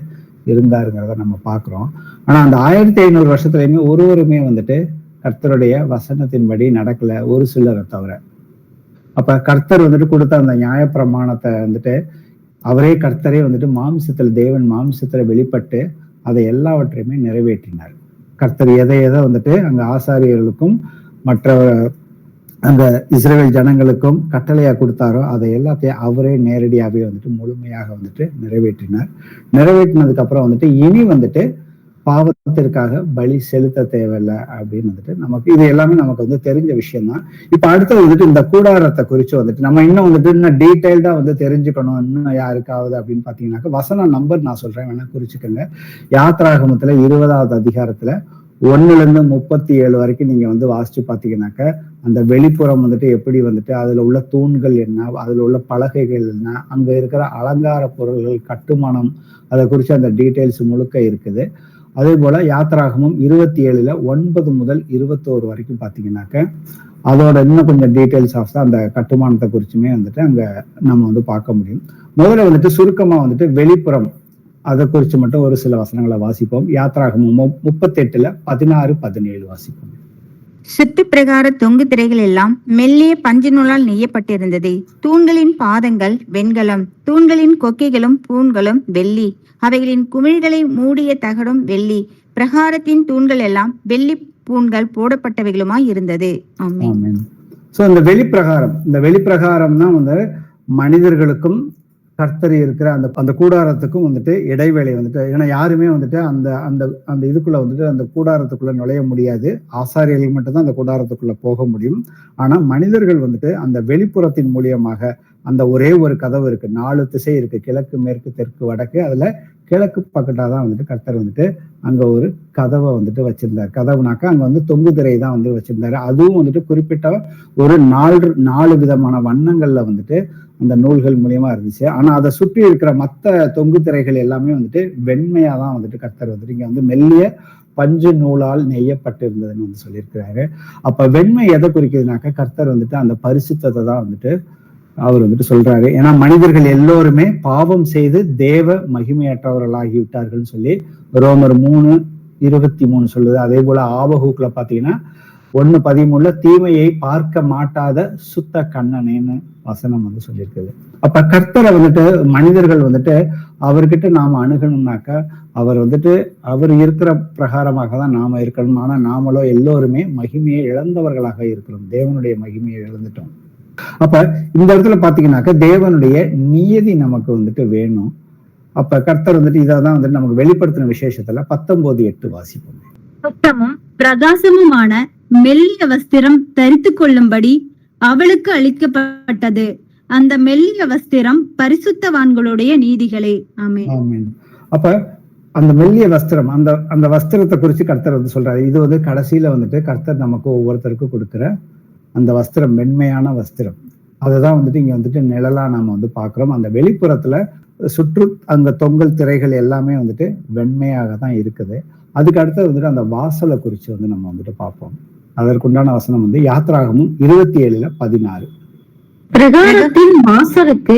இருந்தாருங்கிறத நம்ம பாக்குறோம். ஆனா அந்த 1500 வருஷத்துலயுமே ஒருவருமே வந்துட்டு கர்த்தருடைய வசனத்தின்படி நடக்கல, ஒரு சிலரை தவிர. அப்ப கர்த்தர் வந்துட்டு கொடுத்த அந்த நியாயப்பிரமாணத்தை வந்துட்டு அவரே கர்த்தரே வந்துட்டு தேவன் மாம்சத்துல வெளிப்பட்டு அதை எல்லாவற்றையுமே நிறைவேற்றினார். கர்த்தர் எதை வந்துட்டு அங்க ஆசாரியர்களுக்கும் மற்ற அந்த இஸ்ரவேல் ஜனங்களுக்கும் கட்டளையா கொடுத்தாரோ அதை எல்லாத்தையும் அவரே நேரடியாவே வந்துட்டு முழுமையாக வந்துட்டு நிறைவேற்றினதுக்கு அப்புறம் வந்துட்டு இனி வந்துட்டு பாவத்திற்காக பலி செலுத்த தேவையில்லை அப்படின்னு வந்துட்டு நமக்கு இது எல்லாமே நமக்கு வந்து தெரிஞ்ச விஷயம் தான். இப்ப அடுத்து வந்துட்டு இந்த கூடாரத்தை குறிச்சு வந்துட்டு நம்ம இன்னும் டீடைல்டா வந்து தெரிஞ்சுக்கணும் இன்னும் யாருக்காவது அப்படின்னு பாத்தீங்கன்னாக்க வசன நம்பர் நான் சொல்றேன், வேணா குறிச்சுக்கோங்க. யாத்ராகமத்துல 20வது அதிகாரத்துல 1-37 வரைக்கும் நீங்க வந்து வாசிச்சு பாத்தீங்கன்னாக்க அந்த வெளிப்புறம் வந்துட்டு எப்படி வந்துட்டு அதுல உள்ள தூண்கள் என்ன, அதுல உள்ள பலகைகள் என்ன, அங்க இருக்கிற அலங்கார பொருள்கள், கட்டுமானம், அதை குறிச்சு அந்த டீட்டெயில்ஸ் முழுக்க இருக்குது. அதே போல யாத்ராகமும் 27ல 9 முதல் 21 வரைக்கும் பாத்தீங்கன்னாக்க அதோட இன்னும் கொஞ்சம் டீட்டெயில்ஸ் ஆஃப் அந்த கட்டுமானத்தை குறிச்சுமே வந்துட்டு அங்க நம்ம வந்து பார்க்க முடியும். முதல்ல வந்துட்டு சுருக்கமா வந்துட்டு வெளிப்புறம் அதை குறிச்சு மட்டும் ஒரு சில வசனங்களை வாசிப்போம். யாத்ராகமும் 38ல 16-17 வாசிப்போம். சுற்று பிரகார தொங்கு திரைகள் எல்லாம் மெல்லிய பஞ்சு நூலால் நெய்யப்பட்டிருந்தது. தூண்களின் பாதங்கள் வெண்கலம், தூண்களின் கொக்கிகளும் பூண்களும் வெள்ளி, அவைகளின் குமிழ்களை மூடிய தகடும் வெள்ளி, பிரகாரத்தின் தூண்கள் எல்லாம் வெள்ளி பூண்கள் போடப்பட்டவைகளுமாய் இருந்தது. ஆமென். சோ இந்த வெளிப்பிரகாரம் தான் வந்து மனிதர்களுக்கும் கர்த்தர் இருக்கிற அந்த கூடாரத்துக்கும் வந்துட்டு இடைவேளை வந்துட்டு, ஏன்னா யாருமே வந்துட்டு அந்த இதுக்குள்ள வந்துட்டு அந்த கூடாரத்துக்குள்ள நுழைய முடியாது. ஆசாரியர்கள் மட்டும்தான் அந்த கூடாரத்துக்குள்ள போக முடியும். ஆனா மனிதர்கள் வந்துட்டு அந்த வெளிப்புறத்தின் மூலியமாக அந்த ஒரே ஒரு கதவு இருக்கு, 4 திசை இருக்கு, கிழக்கு மேற்கு தெற்கு வடக்கு. அதுல கிழக்கு பக்கத்தாதான் வந்துட்டு கர்த்தர் வந்துட்டு அங்க ஒரு கதவை வந்துட்டு வச்சிருந்தாரு. கதவுனாக்கா அங்க வந்து தொங்கு திரை தான் வந்து வச்சிருந்தாரு. அதுவும் வந்துட்டு குறிப்பிட்ட ஒரு 4 விதமான வண்ணங்கள்ல வந்துட்டு அந்த நூல்கள் மூலியமா இருந்துச்சு. ஆனா அதை சுற்றி இருக்கிற மத்த தொங்கு திரைகள் எல்லாமே வந்துட்டு வெண்மையாதான் வந்துட்டு கர்த்தர் வந்துட்டு இங்க வந்து மெல்லிய பஞ்சு நூலால் நெய்யப்பட்டு இருந்ததுன்னு வந்து சொல்லியிருக்கிறாரு. அப்ப வெண்மை எதை குறிக்குதுனாக்க கர்த்தர் வந்துட்டு அந்த பரிசுத்தத்தை தான் வந்துட்டு அவர் வந்துட்டு சொல்றாரு. ஏன்னா மனிதர்கள் எல்லோருமே பாவம் செய்து தேவ மகிமையற்றவர்களாகி விட்டார்கள் சொல்லி ரோமர் 3:23 சொல்லுது. அதே போல ஆபகுக்குள்ள பாத்தீங்கன்னா 1:13 தீமையை பார்க்க மாட்டாத சுத்த கண்ணனேன்னு வசனம் வந்து சொல்லியிருக்குது. அப்ப கர்த்தரை வந்துட்டு மனிதர்கள் வந்துட்டு அவர்கிட்ட நாம அணுகணும்னாக்கா அவர் இருக்கிற பிரகாரமாக தான் நாம இருக்கணும். ஆனா நாமளோ எல்லோருமே மகிமையை இழந்தவர்களாக இருக்கிறோம், தேவனுடைய மகிமையை இழந்துட்டோம். அப்ப இந்த இடத்துல பாத்தீங்கன்னாக்க தேவனுடைய நியதி நமக்கு வந்துட்டு வேணும். அப்ப கர்த்தர் வந்துட்டு இதான் வந்துட்டு நமக்கு வெளிப்படுத்தின விசேஷத்துல 19:8 வாசிப்போம். சுத்தமும் பிரகாசமுமான மெல்லிய வஸ்திரம் தரித்து கொள்ளும்படி அவளுக்கு அளிக்கப்பட்டது. அந்த மெல்லிய வஸ்திரம் பரிசுத்தவான்களுடைய நீதிகளே. ஆமென். அப்ப அந்த மெல்லிய வஸ்திரம், அந்த அந்த வஸ்திரத்தை குறித்து கர்த்தர் வந்து சொல்றாரு. இது வந்து கடைசியில வந்துட்டு கர்த்தர் நமக்கு ஒவ்வொருத்தருக்கும் கொடுக்கிற அந்த வஸ்திரம், மென்மையான வஸ்திரம். அதுதான் வந்துட்டு இங்க வந்துட்டு நிழலா நாம வந்து பாக்குறோம். அந்த வெளிப்புறத்துல சுற்று அந்த தொங்கல் திரைகள் எல்லாமே வந்துட்டு வெண்மையாக தான் இருக்குது. அதுக்கு அடுத்து வந்துட்டு அந்த வாசலை குறித்து வந்து நம்ம வந்துட்டு பார்ப்போம். அதற்குண்டான வசனம் வந்து யாத்ராகமும் 27:16. பிரகாரத்தின் வாசலுக்கு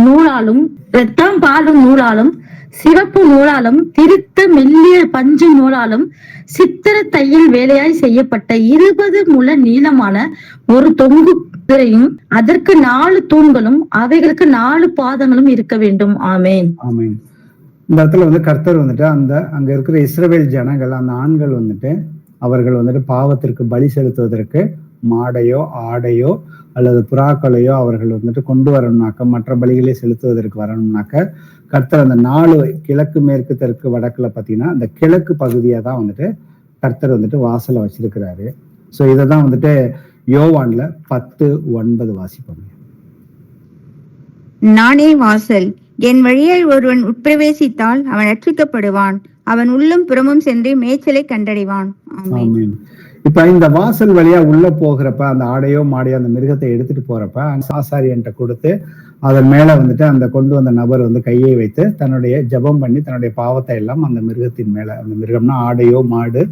நூலாலும் இரத்தாம் பாலும் நூலாலும் சிவப்பு நூலாலும் திருத்த மெல்லிய பஞ்சு நூலாலும் சித்திர தையல் வேலையாய் செய்யப்பட்ட 20 முழ நீளமான ஒரு தொங்கு திரையும் அதற்கு 4 தூண்களும் அவைகளுக்கு 4 பாதங்களும் இருக்க வேண்டும். ஆமேன். ஆமேன். இந்த இடத்துல வந்து கர்த்தர் வந்துட்டு அங்க இருக்கிற இஸ்ரவேல் ஜனங்கள், அந்த ஆண்கள் வந்துட்டு அவர்கள் வந்துட்டு பாவத்திற்கு பலி செலுத்துவதற்கு மாடையோ ஆடையோ அல்லது புறாக்களையோ அவர்கள் வந்துட்டு கொண்டு வரணும்னாக்க, மற்ற பலிகளை செலுத்துவதற்கு வரணும்னாக்க, கர்த்தர் அந்த 4 கிழக்கு மேற்கு தெற்கு வடக்குல பாத்தீங்கன்னா அந்த கிழக்கு பகுதியா தான் வந்துட்டு கர்த்தர் வந்துட்டு வாசலை வச்சிருக்கிறாரு. சோ இததான் வந்துட்டு யோவான்ல 10:9 வாசிப்பாங்க. நானே வாசல், என் வழியாய் ஒருவன் உட்பிரவேசித்தால் அவன் ரட்சிக்கப்படுவான், அவன் உள்ளும் புறமும் சென்று மேய்ச்சலை கண்டடைவான். ஆமென். இப்ப இந்த வாசல் வழியா உள்ள போகிறப்ப அந்த ஆடையோ மாடையோ அந்த மிருகத்தை எடுத்துட்டு போறப்ப ஆசாரியன்ட்ட கொடுத்து அதன் மேல வந்துட்டு அந்த கொண்டு வந்த நபர் வந்து கையை வைத்து தன்னுடைய ஜெபம் பண்ணி தன்னுடைய பாவத்தை எல்லாம் அந்த மிருகத்தின் மேல, அந்த மிருகம்னா ஆடையோ மாடு,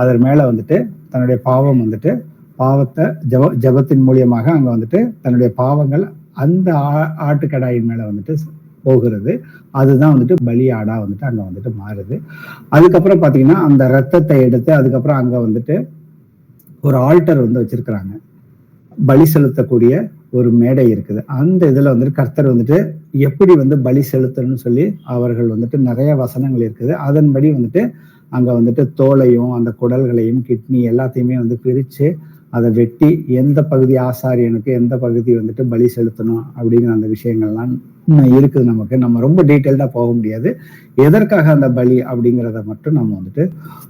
அதன் மேல வந்துட்டு தன்னுடைய பாவம் வந்துட்டு பாவத்தை ஜெபத்தின் மூலியமாக அங்க வந்துட்டு தன்னுடைய பாவங்கள் அந்த ஆட்டுக்கடாயின் மேல வந்துட்டு போகிறது. அதுதான் வந்துட்டு பலி ஆடா வந்துட்டு அங்க வந்துட்டு மாறுது. அதுக்கப்புறம் பாத்தீங்கன்னா அந்த ரத்தத்தை எடுத்து அதுக்கப்புறம் அங்க வந்துட்டு ஒரு ஆல்டர் வந்து வச்சிருக்கிறாங்க, பலி செலுத்தக்கூடிய ஒரு மேடை இருக்குது. அந்த இதுல வந்துட்டு கர்த்தர் வந்துட்டு எப்படி வந்து பலி செலுத்தணும்னு சொல்லி அவர்கள் வந்துட்டு நிறைய வசனங்கள் இருக்குது. அதன்படி வந்துட்டு அங்க வந்துட்டு தோலையும் அந்த குடல்களையும் கிட்னி எல்லாத்தையுமே வந்து பிரிச்சு அதை வெட்டி எந்த பகுதி ஆசாரியனுக்கு எந்த பகுதி வந்துட்டு பலி செலுத்தணும் அப்படிங்கிற அந்த விஷயங்கள்லாம் இருக்குது. நம்ம ரொம்ப டீட்டெயில்டா போக முடியாது. எதற்காக அந்த பலி அப்படிங்கிறத மட்டும் நம்ம வந்துட்டு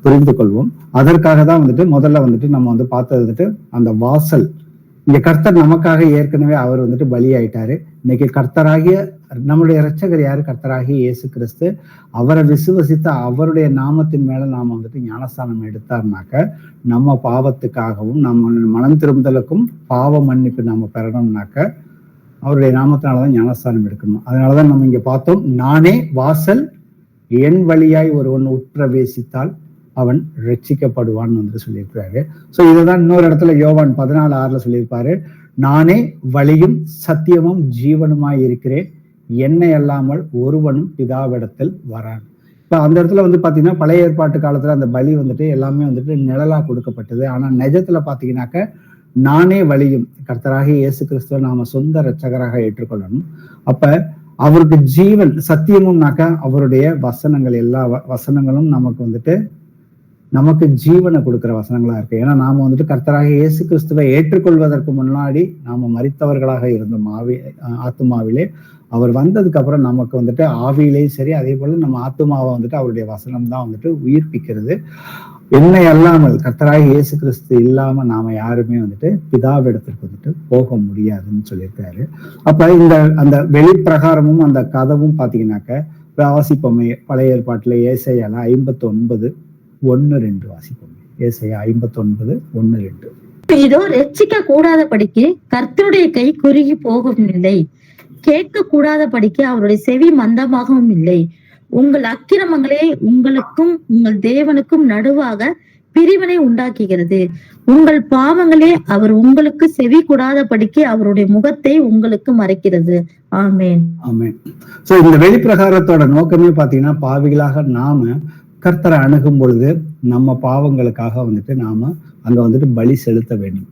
புரிந்து கொள்வோம். அதற்காக தான் வந்துட்டு முதல்ல வந்துட்டு நம்ம வந்து பார்த்தது வந்துட்டு அந்த வாசல். இங்க கர்த்தர் நமக்காக ஏற்கனவே அவர் வந்துட்டு பலி ஆயிட்டாரு. இன்னைக்கு கர்த்தராகிய நம்முடைய இரட்சகர் யாரு? கர்த்தராகிய இயேசு கிறிஸ்து. அவரை விசுவசித்த அவருடைய நாமத்தின் மேல நாம வந்துட்டு ஞானஸ்தானம் எடுத்தார்னாக்க நம்ம பாவத்துக்காகவும் நம்ம மனம் திரும்புதலுக்கும் பாவ மன்னிப்பு நாம பெறணும்னாக்க அவருடைய நாமத்தினாலதான் ஞானஸ்தானம் எடுக்கணும். அதனாலதான் நம்ம இங்க பார்த்தோம், நானே வாசல், என் வழியாய் ஒருவன் உட்பிரவேசித்தால் அவன் ரட்சிக்கப்படுவான்னு வந்துட்டு சொல்லியிருக்கிறாரு. சோ இதுதான் இன்னொரு இடத்துல யோவான் 14:6 சொல்லியிருப்பாரு, நானே வழியும் சத்தியமும் ஜீவனுமாய் இருக்கிறேன், என்னை அல்லாமல் ஒருவனும் பிதாவிடத்தில் வரான். இப்ப அந்த இடத்துல வந்து பாத்தீங்கன்னா பழைய ஏற்பாட்டு காலத்துல அந்த பலி வந்துட்டு எல்லாமே வந்துட்டு நிழலா கொடுக்கப்பட்டது. ஆனா நிஜத்துல பாத்தீங்கன்னாக்க நானே வழியும், கர்த்தராகிய இயேசு கிறிஸ்துவ நாம சொந்த இரட்சகராக ஏற்றுக்கொள்ளணும். அப்ப அவருக்கு ஜீவன் சத்தியமும்னாக்க அவருடைய வசனங்கள், எல்லா வசனங்களும் நமக்கு ஜீவனை கொடுக்கிற வசனங்களா இருக்கு. ஏன்னா நாம வந்துட்டு கர்த்தராகிய இயேசு கிறிஸ்துவை ஏற்றுக்கொள்வதற்கு முன்னாடி நாம மரித்தவர்களாக இருந்தோம் ஆத்துமாவிலே. அவர் வந்ததுக்கு அப்புறம் நமக்கு வந்துட்டு ஆவியிலேயும் சரி, அதே போல நம்ம ஆத்துமாவை வந்துட்டு அவருடைய வசனம் தான் வந்துட்டு உயிர்ப்பிக்கிறது. என்னை அல்லாமல், கர்த்தராகிய இயேசு கிறிஸ்து இல்லாம நாம யாருமே வந்துட்டு பிதாவிடத்திற்கு வந்துட்டு போக முடியாதுன்னு சொல்லியிருக்காரு. அப்ப அந்த வெளிப்பிரகாரமும் அந்த கதவும் பாத்தீங்கன்னாக்க வாசிப்போமே, பழைய ஏற்பாட்டுல ஏசாயால 59:1-2 வாசிப்போமே. ஏசாயா 59:1-2. இதோ ரட்சிக்க கூடாதபடிக்கு கர்த்தருடைய கை குறுகி போகவும் இல்லை, கேட்க கூடாதபடிக்கு அவருடைய செவி மந்தமாகவும் இல்லை. உங்கள் அக்கிரமங்களே உங்களுக்கும் உங்கள் தேவனுக்கும் நடுவாக பிரிவினை உண்டாக்குகிறது, உங்கள் பாவங்களே அவர் உங்களுக்கு செவி கூடாதபடிக்கு அவருடைய முகத்தை உங்களுக்கு மறைக்கிறது. ஆமென். ஆமென். சோ இந்த வெளிப்பிரகாரத்தோட நோக்கமே பாத்தீங்கன்னா பாவிகளாக நாம கர்த்தரை அணுகும் பொழுது நம்ம பாவங்களுக்காக வந்துட்டு நாம அங்க வந்துட்டு பலி செலுத்த வேண்டும்.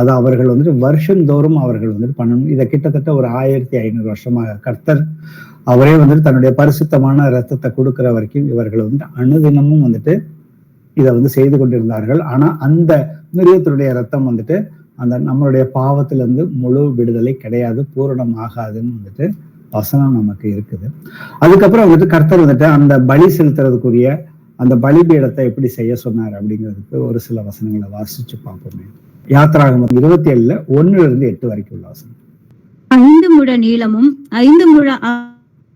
அது அவர்கள் வந்துட்டு வருஷந்தோறும் அவர்கள் வந்துட்டு பண்ணணும். இதை கிட்டத்தட்ட ஒரு 1500 வருஷமாக கர்த்தர் அவரே வந்துட்டு தன்னுடைய பரிசுத்தமான ரத்தத்தை கொடுக்கிற வரைக்கும் இவர்கள் வந்துட்டு அனுதினமும் வந்துட்டு இதை வந்து செய்து கொண்டிருந்தார்கள். ஆனா அந்த மிருகத்தினுடைய ரத்தம் வந்துட்டு அந்த நம்மளுடைய பாவத்துல இருந்து முழு விடுதலை கிடையாது, பூரணம் ஆகாதுன்னு வந்துட்டு வசனம் நமக்கு இருக்குது. அதுக்கப்புறம் வந்துட்டு கர்த்தர் வந்துட்டு அந்த பலி செலுத்துறதுக்குரிய அந்த பலிபீடத்தை எப்படி செய்ய சொன்னார் அப்படிங்கிறதுக்கு ஒரு சில வசனங்களை வாசிச்சு பார்ப்போமே. யாத்திராகமம் 27:1-8 வரைக்கும் உள்ள வசனம். 5 முழ நீளமும் 5 முழ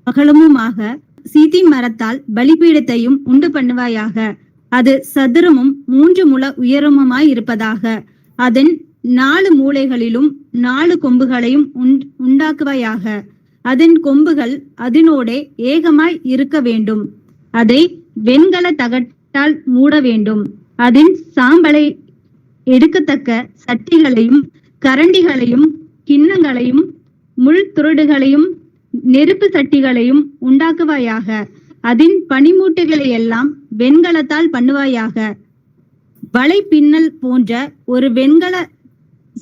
அகலமுமாக சீத்திம் மரத்தால் பலிபீடத்தையும் உண்டு பண்ணுவாயாக. அது சதுரமும் 3 முழ உயரமுமாய் இருப்பதாக. அதன் 4 மூலைகளிலும் 4 கொம்புகளையும் உண்டாக்குவாயாக. அதன் கொம்புகள் அதனோடே ஏகமாய் இருக்க வேண்டும். அதை வெண்கல தகட்டால் மூட வேண்டும். அதன் சாம்பலை எடுக்கத்தக்க சட்டிகளையும் கரண்டிகளையும் கிண்ணங்களையும் முள் துருடுகளையும் நெருப்பு சட்டிகளையும் உண்டாக்குவாயாக. அதன் பனிமூட்டைகளை எல்லாம் வெண்கலத்தால் பண்ணுவாயாக. வலை பின்னல் போன்ற ஒரு வெண்கல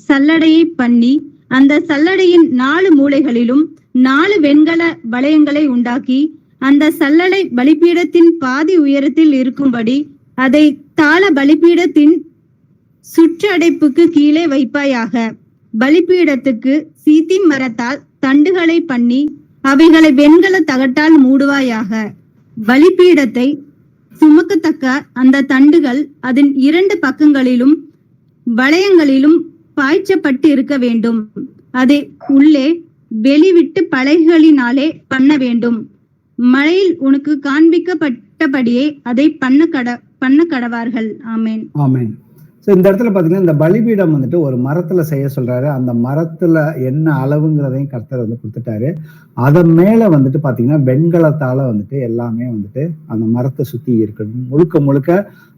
சல்லடையை பண்ணி அந்த சல்லடையின் 4 மூலைகளிலும் 4 வெண்கல வளையங்களை உண்டாக்கி அந்த சல்லடை பலிபீடத்தின் பாதி உயரத்தில் இருக்கும்படி அதை தாள பலிபீடத்தின் சுற்றடைப்புக்கு கீழே வைப்பாயாக. பலிபீடத்துக்கு சீத்திம் மரத்தால் தண்டுகளை பண்ணி அவைகளை வெண்கல தகட்டால் மூடுவாயாக. பலிபீடத்தை சுமக்கத்தக்க அந்த தண்டுகள் அதன் 2 பக்கங்களிலும் வளையங்களிலும் பாய்ச்சப்பட்டு இருக்க வேண்டும். அதை உள்ளே வெளிவிட்டு பலகைகளினாலே பண்ண வேண்டும். மழையில் உனக்கு காண்பிக்கப்பட்டபடியே அதை பண்ண கடவார்கள். ஆமேன். ஆமேன். ஸோ இந்த இடத்துல பார்த்தீங்கன்னா இந்த பலிபீடம் வந்துட்டு ஒரு மரத்துல செய்ய சொல்றாரு. அந்த மரத்துல என்ன அளவுங்கிறதையும் கர்த்தர் வந்து கொடுத்துட்டாரு. அதன் மேல வந்துட்டு பார்த்தீங்கன்னா வெண்கலத்தால வந்துட்டு எல்லாமே வந்துட்டு அந்த மரத்தை சுத்தி இருக்கணும். முழுக்க முழுக்க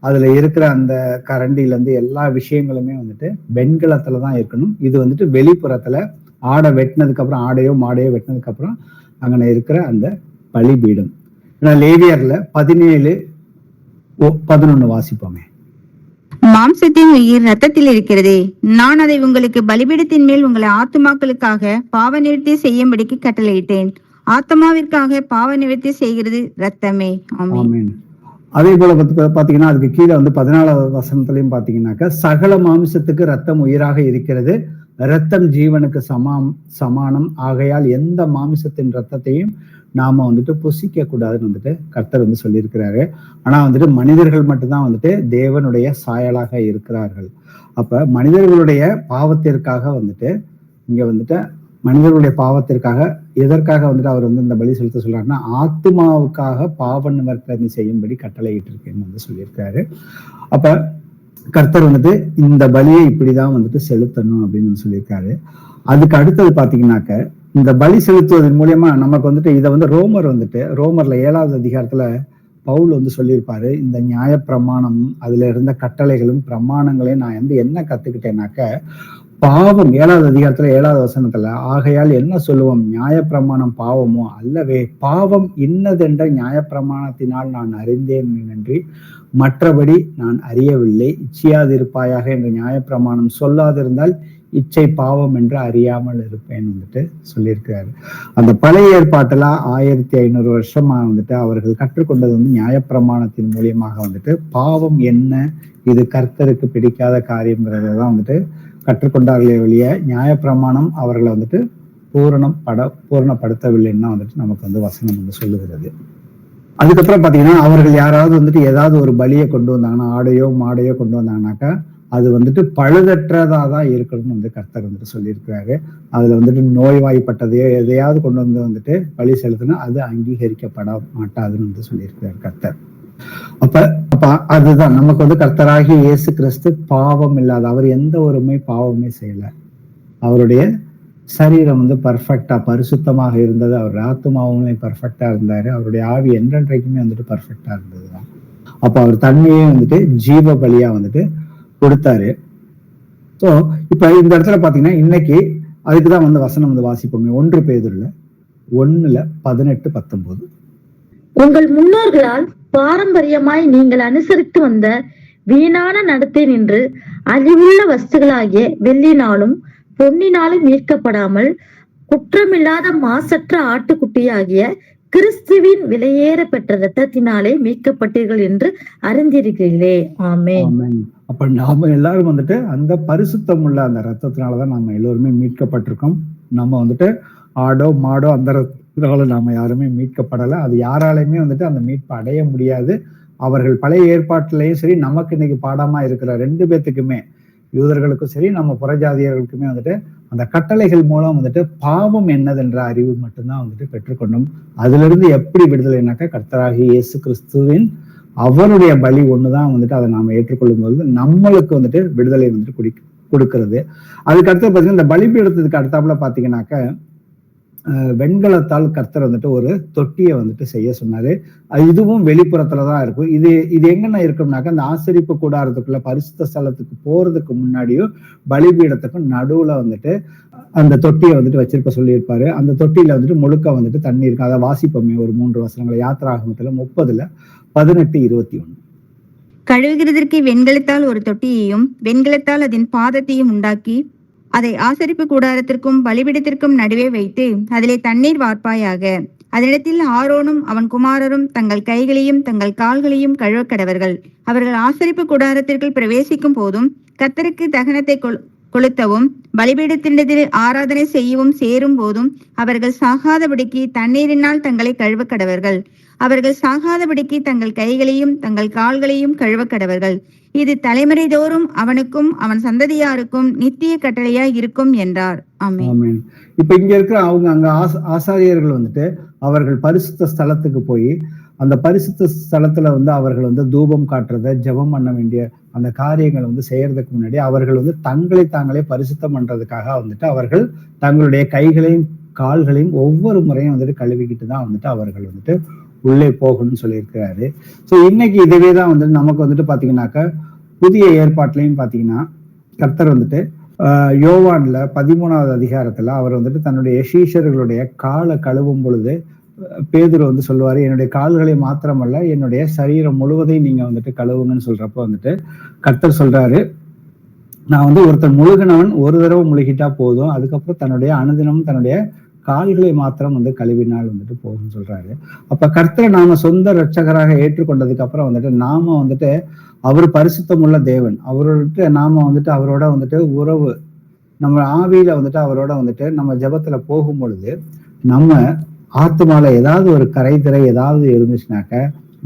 அதுல இருக்கிற அந்த கரண்டில இருந்து எல்லா விஷயங்களுமே வந்துட்டு வெண்கலத்துல தான் இருக்கணும். இது வந்துட்டு வெளிப்புறத்துல ஆடை வெட்டினதுக்கு அப்புறம் ஆடையோ மாடையோ வெட்டினதுக்கு அப்புறம் அங்கே இருக்கிற அந்த பலிபீடம். லேவியர்ல 17:11 வாசிப்போமே. மாம்சத்தின் உயிர் இரத்தத்தில் இருக்கிறதே. நான் அதை உங்களுக்கு பலிபீடத்தின் மேல் உங்களை ஆத்துமாக்களுக்காக பாவ நிவர்த்தி செய்யும்படிக்கு கட்டளையிட்டேன். ஆத்மாவிற்காக பாவ நிவர்த்தி செய்கிறது இரத்தமே. ஆமென். அதே போல பாத்தீங்கன்னா அதுக்கு கீழே வந்து 14வது வசனத்திலையும் பாத்தீங்கன்னாக்க சகல மாம்சத்துக்கு ரத்தம் உயிராக இருக்கிறது, இரத்தம் ஜீவனுக்கு சமானம் ஆகையால் எந்த மாமிசத்தின் ரத்தத்தையும் நாம வந்துட்டு புசிக்க கூடாதுன்னு வந்துட்டு கர்த்தர் வந்து சொல்லியிருக்கிறாரு. ஆனா வந்துட்டு மனிதர்கள் மட்டும்தான் வந்துட்டு தேவனுடைய சாயலாக இருக்கிறார்கள். அப்ப மனிதர்களுடைய பாவத்திற்காக வந்துட்டு இங்க வந்துட்டு மனிதர்களுடைய பாவத்திற்காக எதற்காக வந்துட்டு அவர் வந்து இந்த பலி செலுத்த சொல்றாருன்னா ஆத்மாவுக்காக பாவ நிவர்த்தி செய்யும்படி கட்டளையிட்டு இருக்கேன்னு வந்து சொல்லியிருக்காரு. அப்ப கர்த்தர் வந்துட்டு இந்த பலியை இப்படிதான் வந்துட்டு செலுத்தணும் அப்படின்னு சொல்லியிருக்காரு. அதுக்கு அடுத்தது பாத்தீங்கன்னாக்க இந்த பலி செலுத்துவதன் மூலியமா நமக்கு வந்துட்டு இதை வந்து ரோமர்ல 7வது அதிகாரத்துல பவுல் வந்து சொல்லியிருப்பாரு. இந்த நியாயப்பிரமாணம் அதுல இருந்த கட்டளைகளும் பிரமாணங்களையும் நான் வந்து என்ன கத்துக்கிட்டேன்னாக்க பாவம் 7வது அதிகாரத்துல 7வது வசனத்துல ஆகையால் என்ன சொல்லுவோம், நியாயப்பிரமாணம் பாவமோ அல்லவே, பாவம் இன்னதென்ற நியாயப்பிரமாணத்தினால் நான் அறிந்தேன் நன்றி, மற்றபடி நான் அறியவில்லை. இச்சையாதிருப்பாயாக என்ற நியாயப்பிரமாணம் சொல்லாதிருந்தால் இச்சை பாவம் என்று அறியாமல் இருப்பேன் வந்துட்டு சொல்லியிருக்கிறாரு. அந்த பழைய ஏற்பாட்டுல 1500 வருஷமா வந்துட்டு அவர்கள் கற்றுக்கொண்டது வந்து நியாயப்பிரமாணத்தின் மூலியமாக வந்துட்டு பாவம் என்ன, இது கர்த்தருக்கு பிடிக்காத காரியம்ங்கிறதான் வந்துட்டு கற்றுக்கொண்டார்களே வெளிய நியாயப்பிரமாணம் அவர்களை வந்துட்டு பூரணப்படுத்தவில்லைன்னா வந்துட்டு நமக்கு வந்து வசனம் வந்து சொல்லுகிறது. அதுக்கப்புறம் பாத்தீங்கன்னா அவர்கள் யாராவது வந்துட்டு ஏதாவது ஒரு பலியை கொண்டு வந்தாங்கன்னா ஆடையோ மாடையோ கொண்டு வந்தாங்கன்னாக்கா அது வந்துட்டு பழுதற்றதாதான் இருக்கணும்னு வந்து கர்த்தர் வந்துட்டு சொல்லியிருக்கிறாரு. அதுல வந்துட்டு நோய்வாய்ப்பட்டதையோ எதையாவது கொண்டு வந்துட்டு பலி செலுத்தினா அது அங்கீகரிக்கப்பட மாட்டாதுன்னு வந்து சொல்லியிருக்கிறார் கர்த்தர். அப்ப அதுதான் நமக்கு வந்து கர்த்தராகிய இயேசு கிறிஸ்து பாவம் இல்லாத, அவர் எந்த ஒருமே பாவமே செய்யல. அவருடைய சரீரம் வந்து பர்ஃபெக்டா பரிசுத்தமாக இருந்தது, அவர் ஆத்துமாவுமே பர்ஃபெக்டா இருந்தாரு, அவருடைய ஆவி என்றென்றைக்குமே வந்துட்டு பர்ஃபெக்டா இருந்ததுதான். அப்ப அவர் தன்மையே வந்துட்டு ஜீவ பலியா வந்துட்டு கொடுத்தாரு. சோ இப்ப இந்த இடத்துல பாத்தீங்கன்னா இன்னைக்கு அதுக்குதான் வந்து வசனம் வந்து வாசிப்போமே. 1 பேதுருல 1:18-19. உங்கள் முன்னோர்களால் பாரம்பரியமாய் நீங்கள் அனுசரித்து வந்த வீணான நடத்தை நின்று அழிவுள்ள வஸ்துகளாகிய வெள்ளினாலும் பொன்னினாலும் மீட்கப்படாமல் குற்றமில்லாத மாசற்ற ஆட்டுக்குட்டியாகிய கிறிஸ்துவின் விலையேற பெற்ற இரத்தத்தினாலே மீட்கப்பட்டீர்கள் என்று அறிந்திருக்கிறீர்களே. ஆமென். அப்ப நாம எல்லாரும் வந்துட்டு அந்த பரிசுத்தம் உள்ள அந்த ரத்தத்தினாலதான் நம்ம எல்லோருமே மீட்கப்பட்டிருக்கோம். நம்ம வந்துட்டு ஆடோ மாடோ அந்த ரத்தத்தினால நாம யாருமே மீட்கப்படலை. அது யாராலையுமே வந்துட்டு அந்த மீட்பை அடைய முடியாது. அவர்கள் பழைய ஏற்பாட்டிலையும் சரி நமக்கு இன்னைக்கு பாடமா இருக்கிற 2 பேத்துக்குமே யூதர்களுக்கும் சரி நம்ம புறஜாதியர்களுக்குமே வந்துட்டு அந்த கட்டளைகள் மூலம் வந்துட்டு பாவம் என்னதென்ற அறிவு மட்டும்தான் வந்துட்டு பெற்றுக்கொண்டோம். அதிலிருந்து எப்படி விடுதலைனாக்கா கர்த்தராகிய இயேசு கிறிஸ்துவின் அவருடைய பலி ஒண்ணுதான் வந்துட்டு அதை நாம ஏற்றுக்கொள்ளும் போது நம்மளுக்கு வந்துட்டு விடுதலை வந்துட்டு கொடுக்கிறது. அதுக்கு அடுத்து பாத்தீங்கன்னா இந்த பலிபீடத்துக்கு அடுத்தாப்புல பாத்தீங்கன்னாக்க வெண்கலத்தால் கர்த்தர் வந்துட்டு ஒரு தொட்டியை வந்துட்டு செய்ய சொன்னாரு. இதுவும் வெளிப்புறத்துலதான் இருக்கும். இது எங்கன்னா இருக்கும்னாக்க அந்த ஆசரிப்பு கூடாரத்துக்குள்ள பரிசுத்த ஸ்தலத்துக்கு போறதுக்கு முன்னாடியும் பலிபீடத்துக்கும் நடுவுல வந்துட்டு அந்த தொட்டியை வந்துட்டு வச்சிருக்க சொல்லியிருப்பாரு. அந்த தொட்டியில வந்துட்டு முழுக்க வந்துட்டு தண்ணி இருக்கு. அதை வாசிப்போமே ஒரு 3 வசனங்களை. யாத்திராகமத்துல 30:18-21. கழுவுகிறதற்கு வெண்கலத்தால் ஒரு தொட்டியையும் வெண்கலத்தால் அதன் பாதத்தையும் உண்டாக்கி அதை ஆசரிப்பு கூடாரத்திற்கும் பலிபீடத்திற்கும் நடுவே வைத்து அதிலே தண்ணீர் வார்ப்பாயாக. அதனிடத்தில் ஆரோனும் அவன் குமாரரும் தங்கள் கைகளையும் தங்கள் கால்களையும் கழுவக் கடவர்கள். அவர்கள் ஆசரிப்பு கூடாரத்திற்குள் பிரவேசிக்கும் போதும் கர்த்தருக்கு தகனத்தை கொளுத்தவும் பலிபீடத்தினிடத்தில் ஆராதனை செய்யவும் சேரும் போதும் அவர்கள் சாகாதபடிக்கு தண்ணீரினால் தங்களை கழுவக் கடவர்கள். அவர்கள் சாகாதபடிக்கு தங்கள் கைகளையும் தங்கள் கால்களையும் கழுவக் கடவர்கள். இது தலைமுறை தோறும் அவனுக்கும் அவன் சந்ததியாருக்கும் நித்திய கட்டளையா இருக்கும் என்றார். ஆமென். இப்ப இங்க இருக்கிற அங்க ஆசாரியர்கள் வந்துட்டு அவர்கள் பரிசுத்த ஸ்தலத்துக்கு போய் அந்த பரிசுத்த ஸ்தலத்துல அவர்கள் தூபம் காட்டுறத, ஜெபம் பண்ண வேண்டிய அந்த காரியங்களை செய்யறதுக்கு முன்னாடி அவர்கள் தங்களை தாங்களே பரிசுத்தம் பண்றதுக்காக அவர்கள் தங்களுடைய கைகளையும் கால்களையும் ஒவ்வொரு முறையும் கழுவிக்கிட்டு தான் அவர்கள் உள்ளே போகணும்னு சொல்லியிருக்கிறாரு. ஸோ இன்னைக்கு இதுவே தான் நமக்கு பாத்தீங்கன்னாக்கா புதிய ஏற்பாட்டிலையும் பாத்தீங்கன்னா கர்த்தர் யோவான்ல 13வது அதிகாரத்துல அவர் தன்னுடைய சீஷர்களுடைய காலை கழுவும் பொழுது பேதுரு சொல்லுவாரு, என்னுடைய கால்களை மாத்திரமல்ல என்னுடைய சரீரம் முழுவதையும் நீங்க கழுவுங்கன்னு சொல்றப்ப கர்த்தர் சொல்றாரு, நான் ஒருத்தர் முழுகினவன் ஒரு தடவை முழுகிட்டா போதும், அதுக்கப்புறம் தன்னுடைய அனுதினமும் தன்னுடைய கால்களை மாத்திரம் கழுவினால் போகும்னு சொல்றாரு. அப்ப கர்த்தரை நாம சொந்த ரட்சகராக ஏற்றுக்கொண்டதுக்கு அப்புறம் நாம அவர் பரிசுத்தம் உள்ள தேவன், அவரோட நாம அவரோட உறவு நம்ம ஆவியில அவரோட நம்ம ஜெபத்துல போகும் பொழுது நம்ம ஆத்துமால ஏதாவது ஒரு கரைதிரை ஏதாவது இருந்துச்சுனாக்க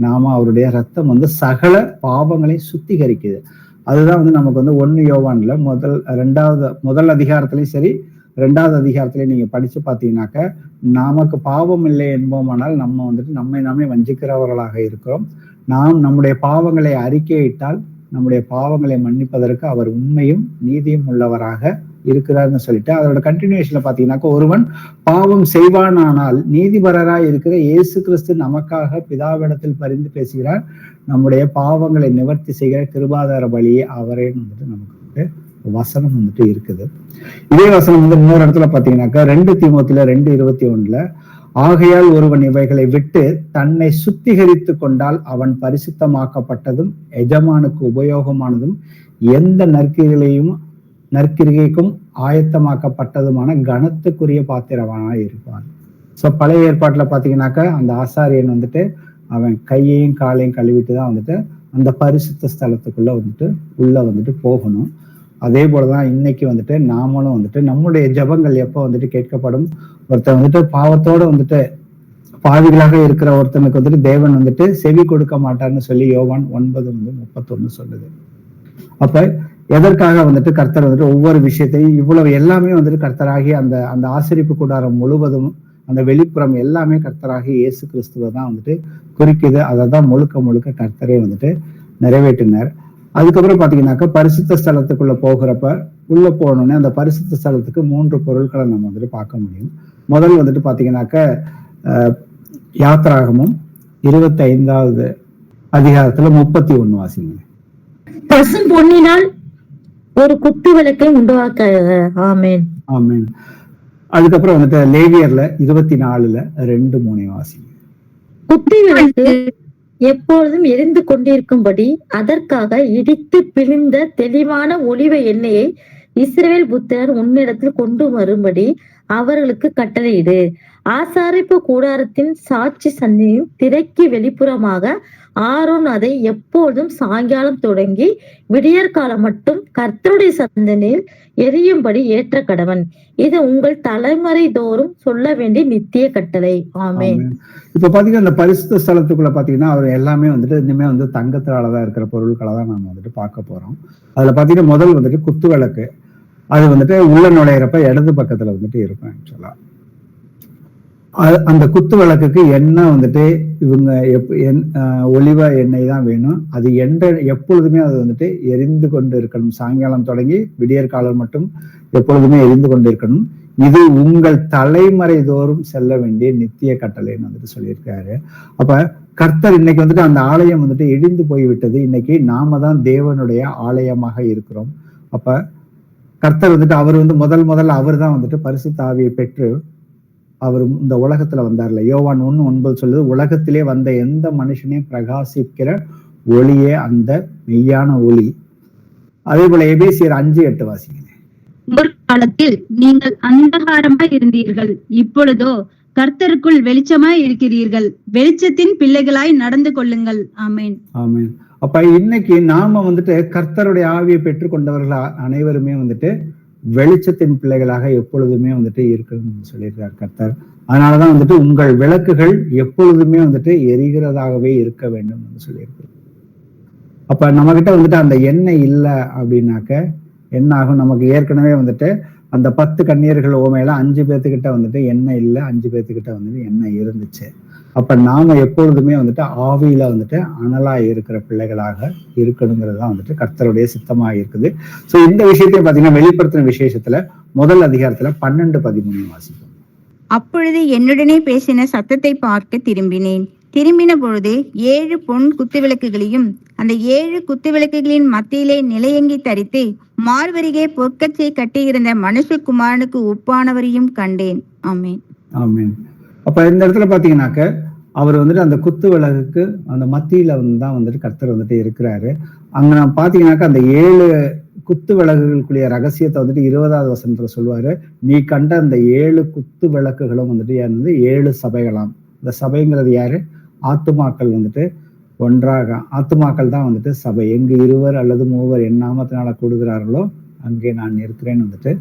நாம அவருடைய ரத்தம் சகல பாவங்களையும் சுத்திகரிக்குது. அதுதான் நமக்கு 1 யோவான்ல முதல் அதிகாரத்திலையும் சரி 2வது அதிகாரத்திலையும் நீங்க படிச்சு பாத்தீங்கன்னாக்க நமக்கு பாவம் இல்லை என்போமானால் நம்ம நம்மை நாமே வஞ்சிக்கிறவர்களாக இருக்கிறோம். நாம் நம்முடைய பாவங்களை அறிக்கையிட்டால் நம்முடைய பாவங்களை மன்னிப்பதற்கு அவர் உண்மையும் நீதியும் உள்ளவராக இருக்கிறார்னு சொல்லிட்டு அதோட கண்டினியூஷன்ல பாத்தீங்கன்னாக்க ஒருவன் பாவம் செய்வானானால் நீதிபரராய் இருக்கிற இயேசு கிறிஸ்து நமக்காக பிதாவிடத்தில் பரிந்து பேசுகிறார், நம்முடைய பாவங்களை நிவர்த்தி செய்கிற கிருபாதார பலியே அவரே நமக்கு வசனம் இருக்குது. இதே வசனம் இன்னொரு இடத்துல பாத்தீங்கன்னாக்கா 2 தீமோத்தேயுல 2:21 ஆகையால் ஒருவன் இவைகளை விட்டு தன்னை சுத்திகரித்து கொண்டால் அவன் பரிசுத்தமாக்கப்பட்டதும் எஜமானுக்கு உபயோகமானதும் எந்த நற்கிரிகைக்கும் ஆயத்தமாக்கப்பட்டதுமான கனத்துக்குரிய பாத்திரவானாய் இருப்பான். சோ பழைய ஏற்பாட்டுல பாத்தீங்கன்னாக்கா அந்த ஆசாரியன் அவன் கையையும் காலையும் கழுவிட்டு தான் அந்த பரிசுத்த ஸ்தலத்துக்குள்ள உள்ள போகணும். அதே போலதான் இன்னைக்கு நாமளும் நம்முடைய ஜபங்கள் எப்போ கேட்கப்படும், ஒருத்தன் பாவத்தோட பாவிகளாக இருக்கிற ஒருத்தனுக்கு தேவன் செவி கொடுக்க மாட்டார்னு சொல்லி யோவான் 9:31 சொல்லுது. அப்ப எதற்காக கர்த்தர் ஒவ்வொரு விஷயத்தையும் இவ்வளவு எல்லாமே கர்த்தராகி அந்த ஆசரிப்பு கூடாரம் முழுவதும் அந்த வெளிப்புறம் எல்லாமே கர்த்தராகி இயேசு கிறிஸ்துவ தான் குறிக்குது. அதை தான் முழுக்க கர்த்தரே நிறைவேற்றினார். அதுக்கப்புறம் பாத்தீங்கன்னாக்கா பரிசுத்த ஸ்தலத்துக்குள்ள போகிறப்ப உள்ள போனோடனே அந்த பரிசுத்த ஸ்தலத்துக்கு 3 பொருட்களை நம்ம பார்க்க முடியும். முதல் பாத்தீங்கன்னாக்கா யாத்திராகமும் 25வது அதிகாரத்துல 31 வாசிங்க. பசும் பொன்னினால் ஒரு குத்து விளக்கை உண்டாக்க. ஆமென் ஆமென். அதுக்கப்புறம் லேவியர்ல 24:2-3 வாசிங்க. குத்து விளக்கு எப்பொழுதும் எரிந்து கொண்டிருக்கும்படி அதற்காக இடித்து பிழிந்த தெளிவான ஒலிவ எண்ணெயை இஸ்ரவேல் புத்திரர் உன்னிடத்தில் கொண்டு வரும்படி அவர்களுக்கு கட்டளையிடு. ஆசாரிப்பு கூடாரத்தின் சாட்சி சன்னியும் திரைக்கு வெளிப்புறமாக ஆரோன் அதை எப்போதும் சாயங்காலம் தொடங்கி விடியற்காலம் மட்டும் கர்த்தருடைய சந்தனில் எரியும்படி ஏற்ற கடவன். இது உங்கள் தலைமுறை தோறும் சொல்ல வேண்டிய நித்திய கட்டளை. ஆமென். இப்ப பாத்தீங்கன்னா இந்த பரிசுத்த ஸ்தலத்துக்குள்ள பாத்தீங்கன்னா அவர் எல்லாமே வந்துட்டு இனிமே வந்து தங்கத்தாலதான் இருக்கிற பொருட்களை தான் நாம வந்துட்டு பார்க்க போறோம். அதுல பாத்தீங்கன்னா முதல் வந்துட்டு குத்து விளக்கு. அது வந்துட்டு உள்ள நுழையிறப்ப இடது பக்கத்துல வந்துட்டு இருக்கும். ஆக்சுவலா அந்த குத்து விளக்குக்கு எண்ணெய் வந்துட்டு இவங்க ஒலிவ எண்ணெய் தான் வேணும். அது எப்பொழுதுமே அது வந்துட்டு எரிந்து கொண்டு இருக்கணும். சாயங்காலம் தொடங்கி விடியற்காலம் மட்டும் எப்பொழுதுமே எரிந்து கொண்டு இருக்கணும். இது உங்கள் தலைமுறை தோறும் செல்ல வேண்டிய நித்திய கட்டளைன்னு வந்துட்டு சொல்லியிருக்காரு. அப்ப கர்த்தர் இன்னைக்கு வந்துட்டு அந்த ஆலயம் வந்துட்டு இடிந்து போய்விட்டது. இன்னைக்கு நாம தான் தேவனுடைய ஆலயமாக இருக்கிறோம். அப்ப கர்த்தர் வந்துட்டு அவர் வந்து முதல்ல அவர் தான் வந்துட்டு பரிசுத்த ஆவியை பெற்று அவர் இந்த உலகத்துல வந்தார்ல. யோவான் 1:9 சொல்லுது, உலகத்திலே வந்த எந்த மனுஷனையும் பிரகாசிக்கிற ஒளியே அந்த மெய்யான ஒளி. அதே போல எபேசியர் 5:8 வாசிக்கிறேன். ஒரு காலத்தில் நீங்கள் அந்தகாரமாய் இருந்தீர்கள், இப்பொழுதோ கர்த்தருக்குள் வெளிச்சமாய் இருக்கிறீர்கள். வெளிச்சத்தின் பிள்ளைகளாய் நடந்து கொள்ளுங்கள். ஆமென். ஆமென். அப்ப இன்னைக்கு நாம வந்துட்டு கர்த்தருடைய ஆவியை பெற்றுக்கொண்டவர்கள் அனைவருமே வந்துட்டு வெளிச்சத்தின் பிள்ளைகளாக எப்பொழுதுமே வந்துட்டு இருக்கணும்னு சொல்லியிருக்கார் கர்த்தர். அதனாலதான் வந்துட்டு உங்கள் விளக்குகள் எப்பொழுதுமே வந்துட்டு எரிகிறதாகவே இருக்க வேண்டும் சொல்லியிருக்காரு. அப்ப நம்ம கிட்ட வந்துட்டு அந்த எண்ணெய் இல்லை அப்படின்னாக்க என்ன ஆகும்? நமக்கு ஏற்கனவே வந்துட்டு அந்த 10 கன்னியர்கள் ஓமையில 5 பேர்த்துக்கிட்ட வந்துட்டு எண்ணெய் இல்லை, 5 பேர்த்துக்கிட்ட வந்துட்டு எண்ணெய் இருந்துச்சு. அப்ப நாம எப்பொழுதுமே வந்துட்டு ஆவியில வந்துட்டு அனலா இருக்கிற பிள்ளைகளாக இருக்கணுங்கிறதுதான் வந்துட்டு கர்த்தருடைய சித்தமாக இருக்குது. சோ இந்த விஷயத்தையும் பாத்தீங்கன்னா வெளிப்படுத்தின விசேஷத்துல முதல் அதிகாரத்துல 12-13 வாசிப்போம். அப்பொழுது என்னுடனே பேசின சத்தத்தை பார்க்க திரும்பினேன். திரும்பின பொழுது 7 பொன் குத்துவிளக்குகளையும் அந்த 7 குத்துவிளக்குகளின் மத்தியிலே நிலையங்கி தரித்து மார்வரிகே பொற்கச்சை கட்டியிருந்த மனுஷகுமாரனுக்கு ஒப்பானவரையும் கண்டேன். ஆமென். ஆமென். அப்ப இந்த இடத்துல பாத்தீங்கன்னாக்க அவர் வந்துட்டு அந்த குத்து விளக்குக்கு அந்த மத்தியில தான் வந்துட்டு கர்த்தர் வந்துட்டு இருக்கிறாரு. அங்க நான் பாத்தீங்கன்னாக்கா அந்த 7 குத்து விளக்குகளுக்குரிய ரகசியத்தை வந்துட்டு 20வது வசனத்துல சொல்லுவாரு. நீ கண்ட அந்த 7 குத்து விளக்குகளும் வந்துட்டு 7 சபைகளாம். இந்த சபைங்கிறது யாரு? ஆத்துமாக்கள் வந்துட்டு ஒன்றாக, ஆத்துமாக்கள் தான் வந்துட்டு சபை. எங்கு 2 அல்லது 3 என் நாமத்தினால கூடுகிறார்களோ அங்கே நான் இருக்கிறேன்னு வந்துட்டு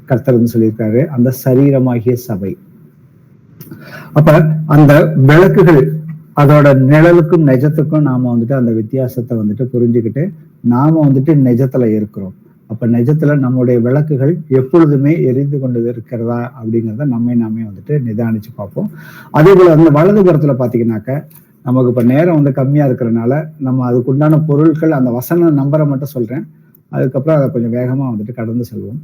கர்த்தர் வந்து சொல்லியிருக்காரு. அந்த சரீரமாகிய சபை. அப்ப அந்த விளக்குகள் அதோட நிழலுக்கும் நெஜத்துக்கும் நாம வந்துட்டு அந்த வித்தியாசத்தை வந்துட்டு புரிஞ்சுக்கிட்டு நாம வந்துட்டு நெஜத்துல இருக்கிறோம். அப்ப நெஜத்துல நம்மளுடைய விளக்குகள் எப்பொழுதுமே எரிந்து கொண்டு இருக்கிறதா அப்படிங்கிறத நாமே வந்துட்டு நிதானிச்சு பார்ப்போம். அதே போல வந்து வலதுபுறத்துல பாத்தீங்கன்னாக்க நமக்கு இப்ப நேரம் வந்து கம்மியா இருக்கிறதுனால நம்ம அதுக்குண்டான பொருட்கள் அந்த வசன நம்பரை மட்டும் சொல்றேன். அதுக்கப்புறம் அதை கொஞ்சம் வேகமா வந்துட்டு கடந்து செல்வோம்.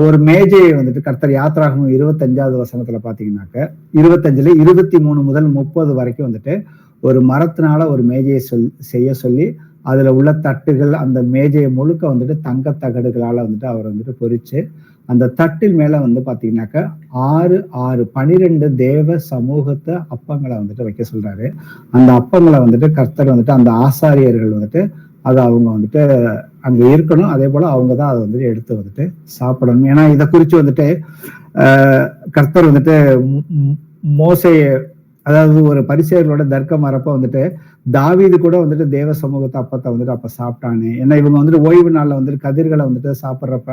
ஒரு மேஜையை வந்துட்டு கர்த்தர் யாத்திராகமம் 25வது வசனத்துல பாத்தீங்கன்னாக்க 25ல 23 முதல் 30 வரைக்கும் வந்துட்டு ஒரு மரத்தினால ஒரு மேஜையை செய்ய சொல்லி அதுல உள்ள தட்டுகள் அந்த மேஜையை முழுக்க வந்துட்டு தங்க தகடுகளால வந்துட்டு அவர் வந்துட்டு பொறிச்சு அந்த தட்டில் மேல வந்து பாத்தீங்கன்னாக்க 12 தேவ சமூகத்தை அப்பங்களை வந்துட்டு வைக்க சொல்றாரு. அந்த அப்பங்களை வந்துட்டு கர்த்தர் வந்துட்டு அந்த ஆசாரியர்கள் வந்துட்டு அதை அவங்க வந்துட்டு அங்க இருக்கணும். அதே போல அவங்கதான் அதை வந்துட்டு எடுத்து வந்துட்டு சாப்பிடணும். ஏன்னா இதை குறிச்சு வந்துட்டு கர்த்தர் வந்துட்டு மோசைய, அதாவது ஒரு பரிசேயர்களோட தர்க்கம் வரப்ப வந்துட்டு தாவீது கூட வந்துட்டு தேவ சமூகத்தை அப்பத்தை வந்துட்டு அப்ப சாப்பிட்டானே. ஏன்னா இவங்க வந்துட்டு ஓய்வு நாள்ல வந்துட்டு கதிர்களை வந்துட்டு சாப்பிட்றப்ப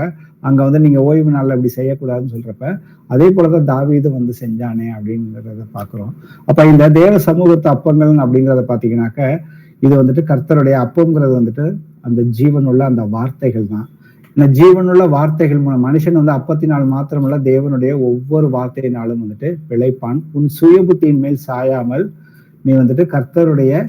அங்க வந்து நீங்க ஓய்வு நாள்ல இப்படி செய்யக்கூடாதுன்னு சொல்றப்ப அதே போலதான் தாவீது வந்து செஞ்சானே அப்படிங்கிறத பாக்குறோம். அப்ப இந்த தேவ சமூகத்து அப்பங்கள் அப்படிங்கிறத பாத்தீங்கன்னாக்க இது வந்துட்டு கர்த்தருடைய அப்பங்கிறது வந்துட்டு அந்த ஜீவனுள்ள அந்த வார்த்தைகள் தான். இந்த ஜீவனுள்ள வார்த்தைகள் மூலம் மனுஷன் வந்து அப்பத்தினால் மாத்திரமல்ல தேவனுடைய ஒவ்வொரு வார்த்தையினாலும் வந்துட்டு பிழைப்பான். உன் சுய புத்தியின் மேல் சாயாமல் நீ வந்துட்டு கர்த்தருடைய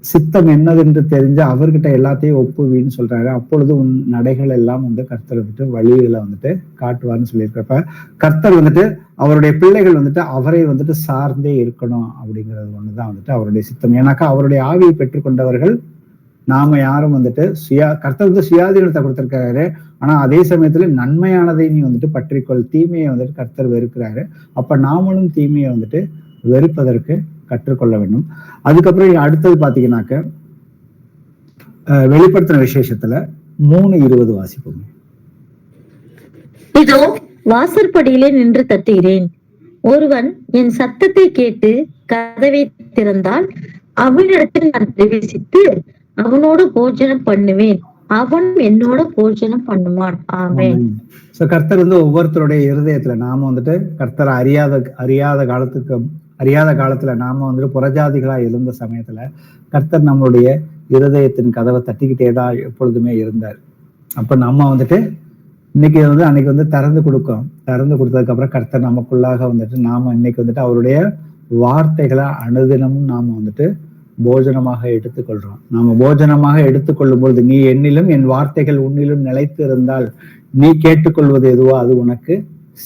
சித்தம் என்னதென்று தெரிஞ்சு அவர்கிட்ட எல்லாத்தையும் ஒப்புவின்னு சொல்றாரு. அப்பொழுது உன் நடைகள் எல்லாம் வந்து கர்த்தர் வந்துட்டு வழிகளை வந்துட்டு காட்டுவார்னு சொல்லியிருக்கிறப்ப கர்த்தர் வந்துட்டு அவருடைய பிள்ளைகள் வந்துட்டு அவரை வந்துட்டு சார்ந்தே இருக்கணும் அப்படிங்கிறது ஒண்ணுதான் வந்துட்டு அவருடைய சித்தம். ஏன்னாக்கா அவருடைய ஆவியை பெற்றுக்கொண்டவர்கள் நாம யாரும் வந்துட்டு கர்த்தர் வந்து சுயாதீனத்தை கொடுத்திருக்கிறாரு. ஆனா அதே சமயத்துல நன்மையானதை நீ வந்துட்டு பற்றிக்கொள், தீமையை வந்துட்டு கர்த்தர் வெறுக்கிறாரு. அப்ப நாமளும் தீமையை வந்துட்டு வெறுப்பதற்கு கற்றுக்கொள்ள வேண்டும். அதுக்கப்புறம் அடுத்தது பாத்தீங்கன்னாக்க வெளிப்படுத்தின விசேஷத்துல 3:20 வாசிப்போம். இதோ வாசற்படியிலே நின்று தட்டுகிறேன். ஒருவன் என் சத்தத்தை கேட்டு கதவை திறந்தால் அவனிடத்தில் நான் பிரவேசித்து அவனோடு போஜனம் பண்ணுவேன், அவன் என்னோட போஜனம் பண்ணுவான். ஆமென். சோ கர்த்தர் ஒவ்வொருத்தருடைய இருதயத்துல நாம கர்த்தரை அறியாத காலத்துல நாம புறஜாதிகளா இருந்த சமயத்துல கர்த்தர் நம்மளுடைய இருதயத்தின் கதவை தட்டிக்கிட்டேதான் எப்பொழுதுமே இருந்தார். அப்ப நம்ம இன்னைக்கு அன்னைக்கு திறந்து கொடுத்ததுக்கு அப்புறம் கர்த்தர் நமக்குள்ளாக நாம இன்னைக்கு அவருடைய வார்த்தைகளை அனுதினமும் நாம போஜனமாக எடுத்துக்கொள்றோம். நாம போஜனமாக எடுத்துக்கொள்ளும் பொழுது, நீ என்னிலும் என் வார்த்தைகள் உன்னிலும் நிலைத்து இருந்தால் நீ கேட்டுக்கொள்வது எதுவோ அது உனக்கு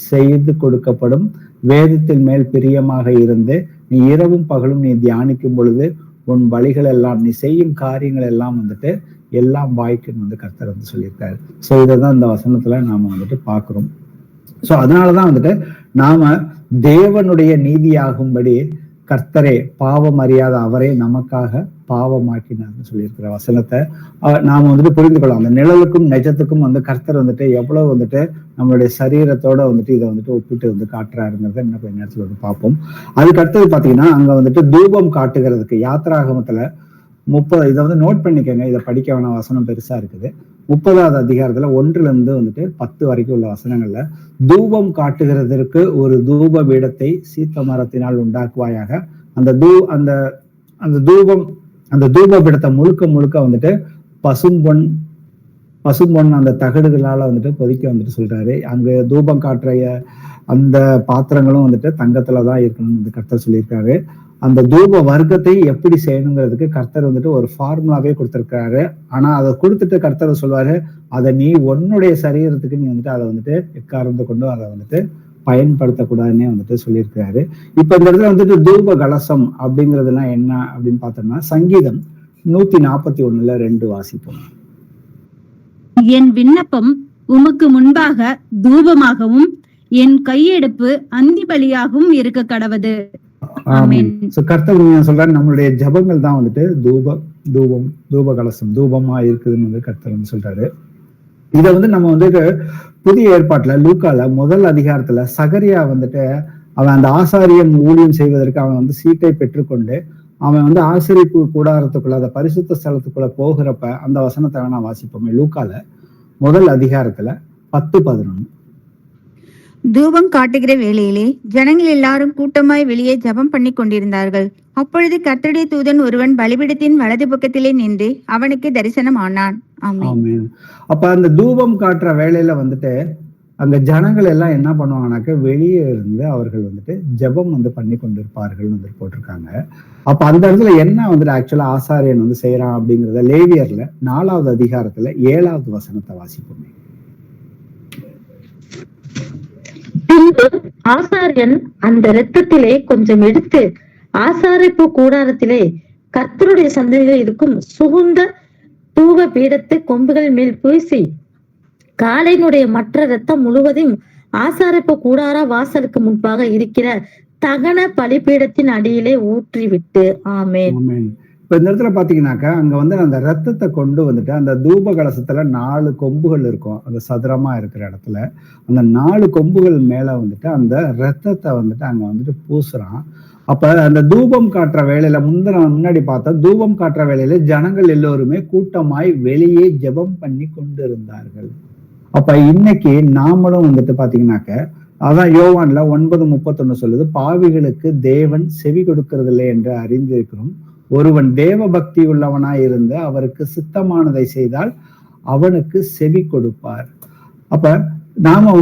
செய்து கொடுக்கப்படும். வேதத்தின் மேல் பிரியமாக இருந்து நீ இரவும் பகலும் நீ தியானிக்கும் பொழுது உன் வழிகள் எல்லாம், நீ செய்யும் காரியங்கள் எல்லாம் எல்லாம் வாய்க்குன்னு கர்த்தர் சொல்லியிருக்காரு. சோ இதைதான் இந்த வசனத்துல நாம பாக்குறோம். சோ அதனாலதான் நாம தேவனுடைய நீதியாகும்படி கர்த்தரே பாவம் அறியாத அவரே நமக்காக பாவமாக்கினார்னு சொல்லியிருக்கிற வசனத்தை நாம புரிந்து கொள்ளலாம். அந்த நிழலுக்கும் நிஜத்துக்கும் கர்த்தர் எவ்வளவு நம்மளுடைய சரீரத்தோட இதை ஒப்பிட்டு காட்டுறாருங்கிறத இன்னும் கொஞ்ச நேரத்துல பார்ப்போம். அதுக்கு அடுத்தது பாத்தீங்கன்னா அங்க தூபம் காட்டுகிறதுக்கு யாத்திராகமத்துல 30, இதை நோட் பண்ணிக்கோங்க, இதை படிக்க வேணாம், வசனம் பெருசா இருக்குது. 30வது அதிகாரத்துல 1-10 வரைக்கும் உள்ள வசனங்கள்ல தூபம் காட்டுகிறதற்கு ஒரு தூப பீடத்தை சீத்த மரத்தினால் உண்டாக்குவாயாக. அந்த தூப பீடத்தை முழுக்க பசும்பொன் அந்த தகடுகளால கொதிக்க சொல்றாரு. அங்க தூபம் காட்டுற அந்த பாத்திரங்களும் தங்கத்துலதான் இருக்கணும்னு கர்த்தர் சொல்லியிருக்காரு. அந்த தூப வர்க்கத்தை எப்படி செய்யணுங்கிறதுக்கு கர்த்தர் ஒரு ஃபார்முலாவே கொடுத்திருக்காரு. ஆனா அதை கொடுத்துட்டு கர்த்தர் சொல்வாரு, அதை நீ உன்னுடைய சரீரத்துக்கு நீ அதை எக்காரந்து கொண்டு அதை பயன்படுத்தக்கூடாதுன்னே சொல்லியிருக்காரு. இப்ப இந்த இடத்துல தூப கலசம் அப்படிங்கறதுலாம் என்ன அப்படின்னு பார்த்தோம்னா, சங்கீதம் 141:2 வாசிப்போம். என் விண்ணப்பம் உமக்கு முன்பாக தூபமாகவும் என் கையெடுப்பு அந்தி பலியாகவும் இருக்க கடவது. கர்த்தர் சொல்றாரு, நம்மளுடைய ஜபங்கள் தான் தூப கலசம் தூபமா இருக்குதுன்னு கர்த்தர் சொல்றாரு. இத நம்ம புதிய ஏற்பாட்டுல லூக்கால 1 அதிகாரத்துல சகரியா அவன் அந்த ஆசாரியன் ஊழியம் செய்வதற்கு அவன் சீட்டை பெற்றுக்கொண்டு அவன் ஆசிரிப்பு கூடாரத்துக்குள்ள அந்த பரிசுத்த ஸ்தலத்துக்குள்ள போகிறப்ப அந்த வசனத்தை நான் வாசிப்போமே. லூக்கால 1 அதிகாரத்துல 10-11. தூபம் காட்டுகிற வேளையிலே ஜனங்கள் எல்லாரும் கூட்டமாய் வெளியே ஜெபம் பண்ணி கொண்டிருந்தார்கள். அப்பொழுது கர்த்தருடைய தூதன் ஒருவன் பலிபீடத்தின் வலது பக்கத்திலே நின்று அவனுக்கு தரிசனம் ஆனான். ஆமென். அப்ப அந்த தூபம் காட்டுற வேளையில அங்க ஜனங்கள் எல்லாம் என்ன பண்ணுவாங்கன்னாக்க வெளியே இருந்து அவர்கள் ஜெபம் பண்ணி கொண்டிருப்பார்கள் போட்டிருக்காங்க. அப்ப அந்த இடத்துல என்ன ஆக்சுவலா ஆசாரியன் செய்யறான் அப்படிங்கறத லேவியர்ல 4வது அதிகாரத்துல 7வது வசனத்தை வாசிப்போமே. பின்பு ஆசாரியன் அந்த இரத்தத்திலே கொஞ்சம் எடுத்து ஆசாரிப்பு கூடாரத்திலே கர்த்தருடைய சந்நிதியில் இருக்கும் சுகுந்த தூப பீடத்து கொம்புகள் மேல் பூசி காளையினுடைய மற்ற இரத்தம் முழுவதையும் ஆசாரிப்பு கூடார வாசலுக்கு முன்பாக இருக்கிற தகன பலிபீடத்தின் அடியிலே ஊற்றி விட்டு. ஆமென். இப்ப இந்த இடத்துல பாத்தீங்கன்னாக்கா அங்க அந்த ரத்தத்தை கொண்டு அந்த தூப கலசத்துல 4 கொம்புகள் இருக்கும். அந்த சதுரமா இருக்கிற இடத்துல அந்த 4 கொம்புகள் மேல அந்த ரத்தத்தை அங்க பூசுறான். அப்ப அந்த தூபம் காட்டுற வேலையில முன்னாடி பார்த்தா தூபம் காட்டுற வேலையில ஜனங்கள் எல்லோருமே கூட்டமாய் வெளியே ஜெபம் பண்ணி கொண்டு இருந்தார்கள். அப்ப இன்னைக்கு நாமளும் பாத்தீங்கன்னாக்க அதான் யோவான்ல 9:31 சொல்லுது, பாவிகளுக்கு தேவன் செவி கொடுக்கிறது இல்லை என்று அறிந்திருக்கிறோம். ஒருவன் தேவ பக்தி உள்ளவனாய் இருந்து அவருக்கு சித்தமானதை செய்தால் அவனுக்கு செவி கொடுப்பார். அப்ப நாம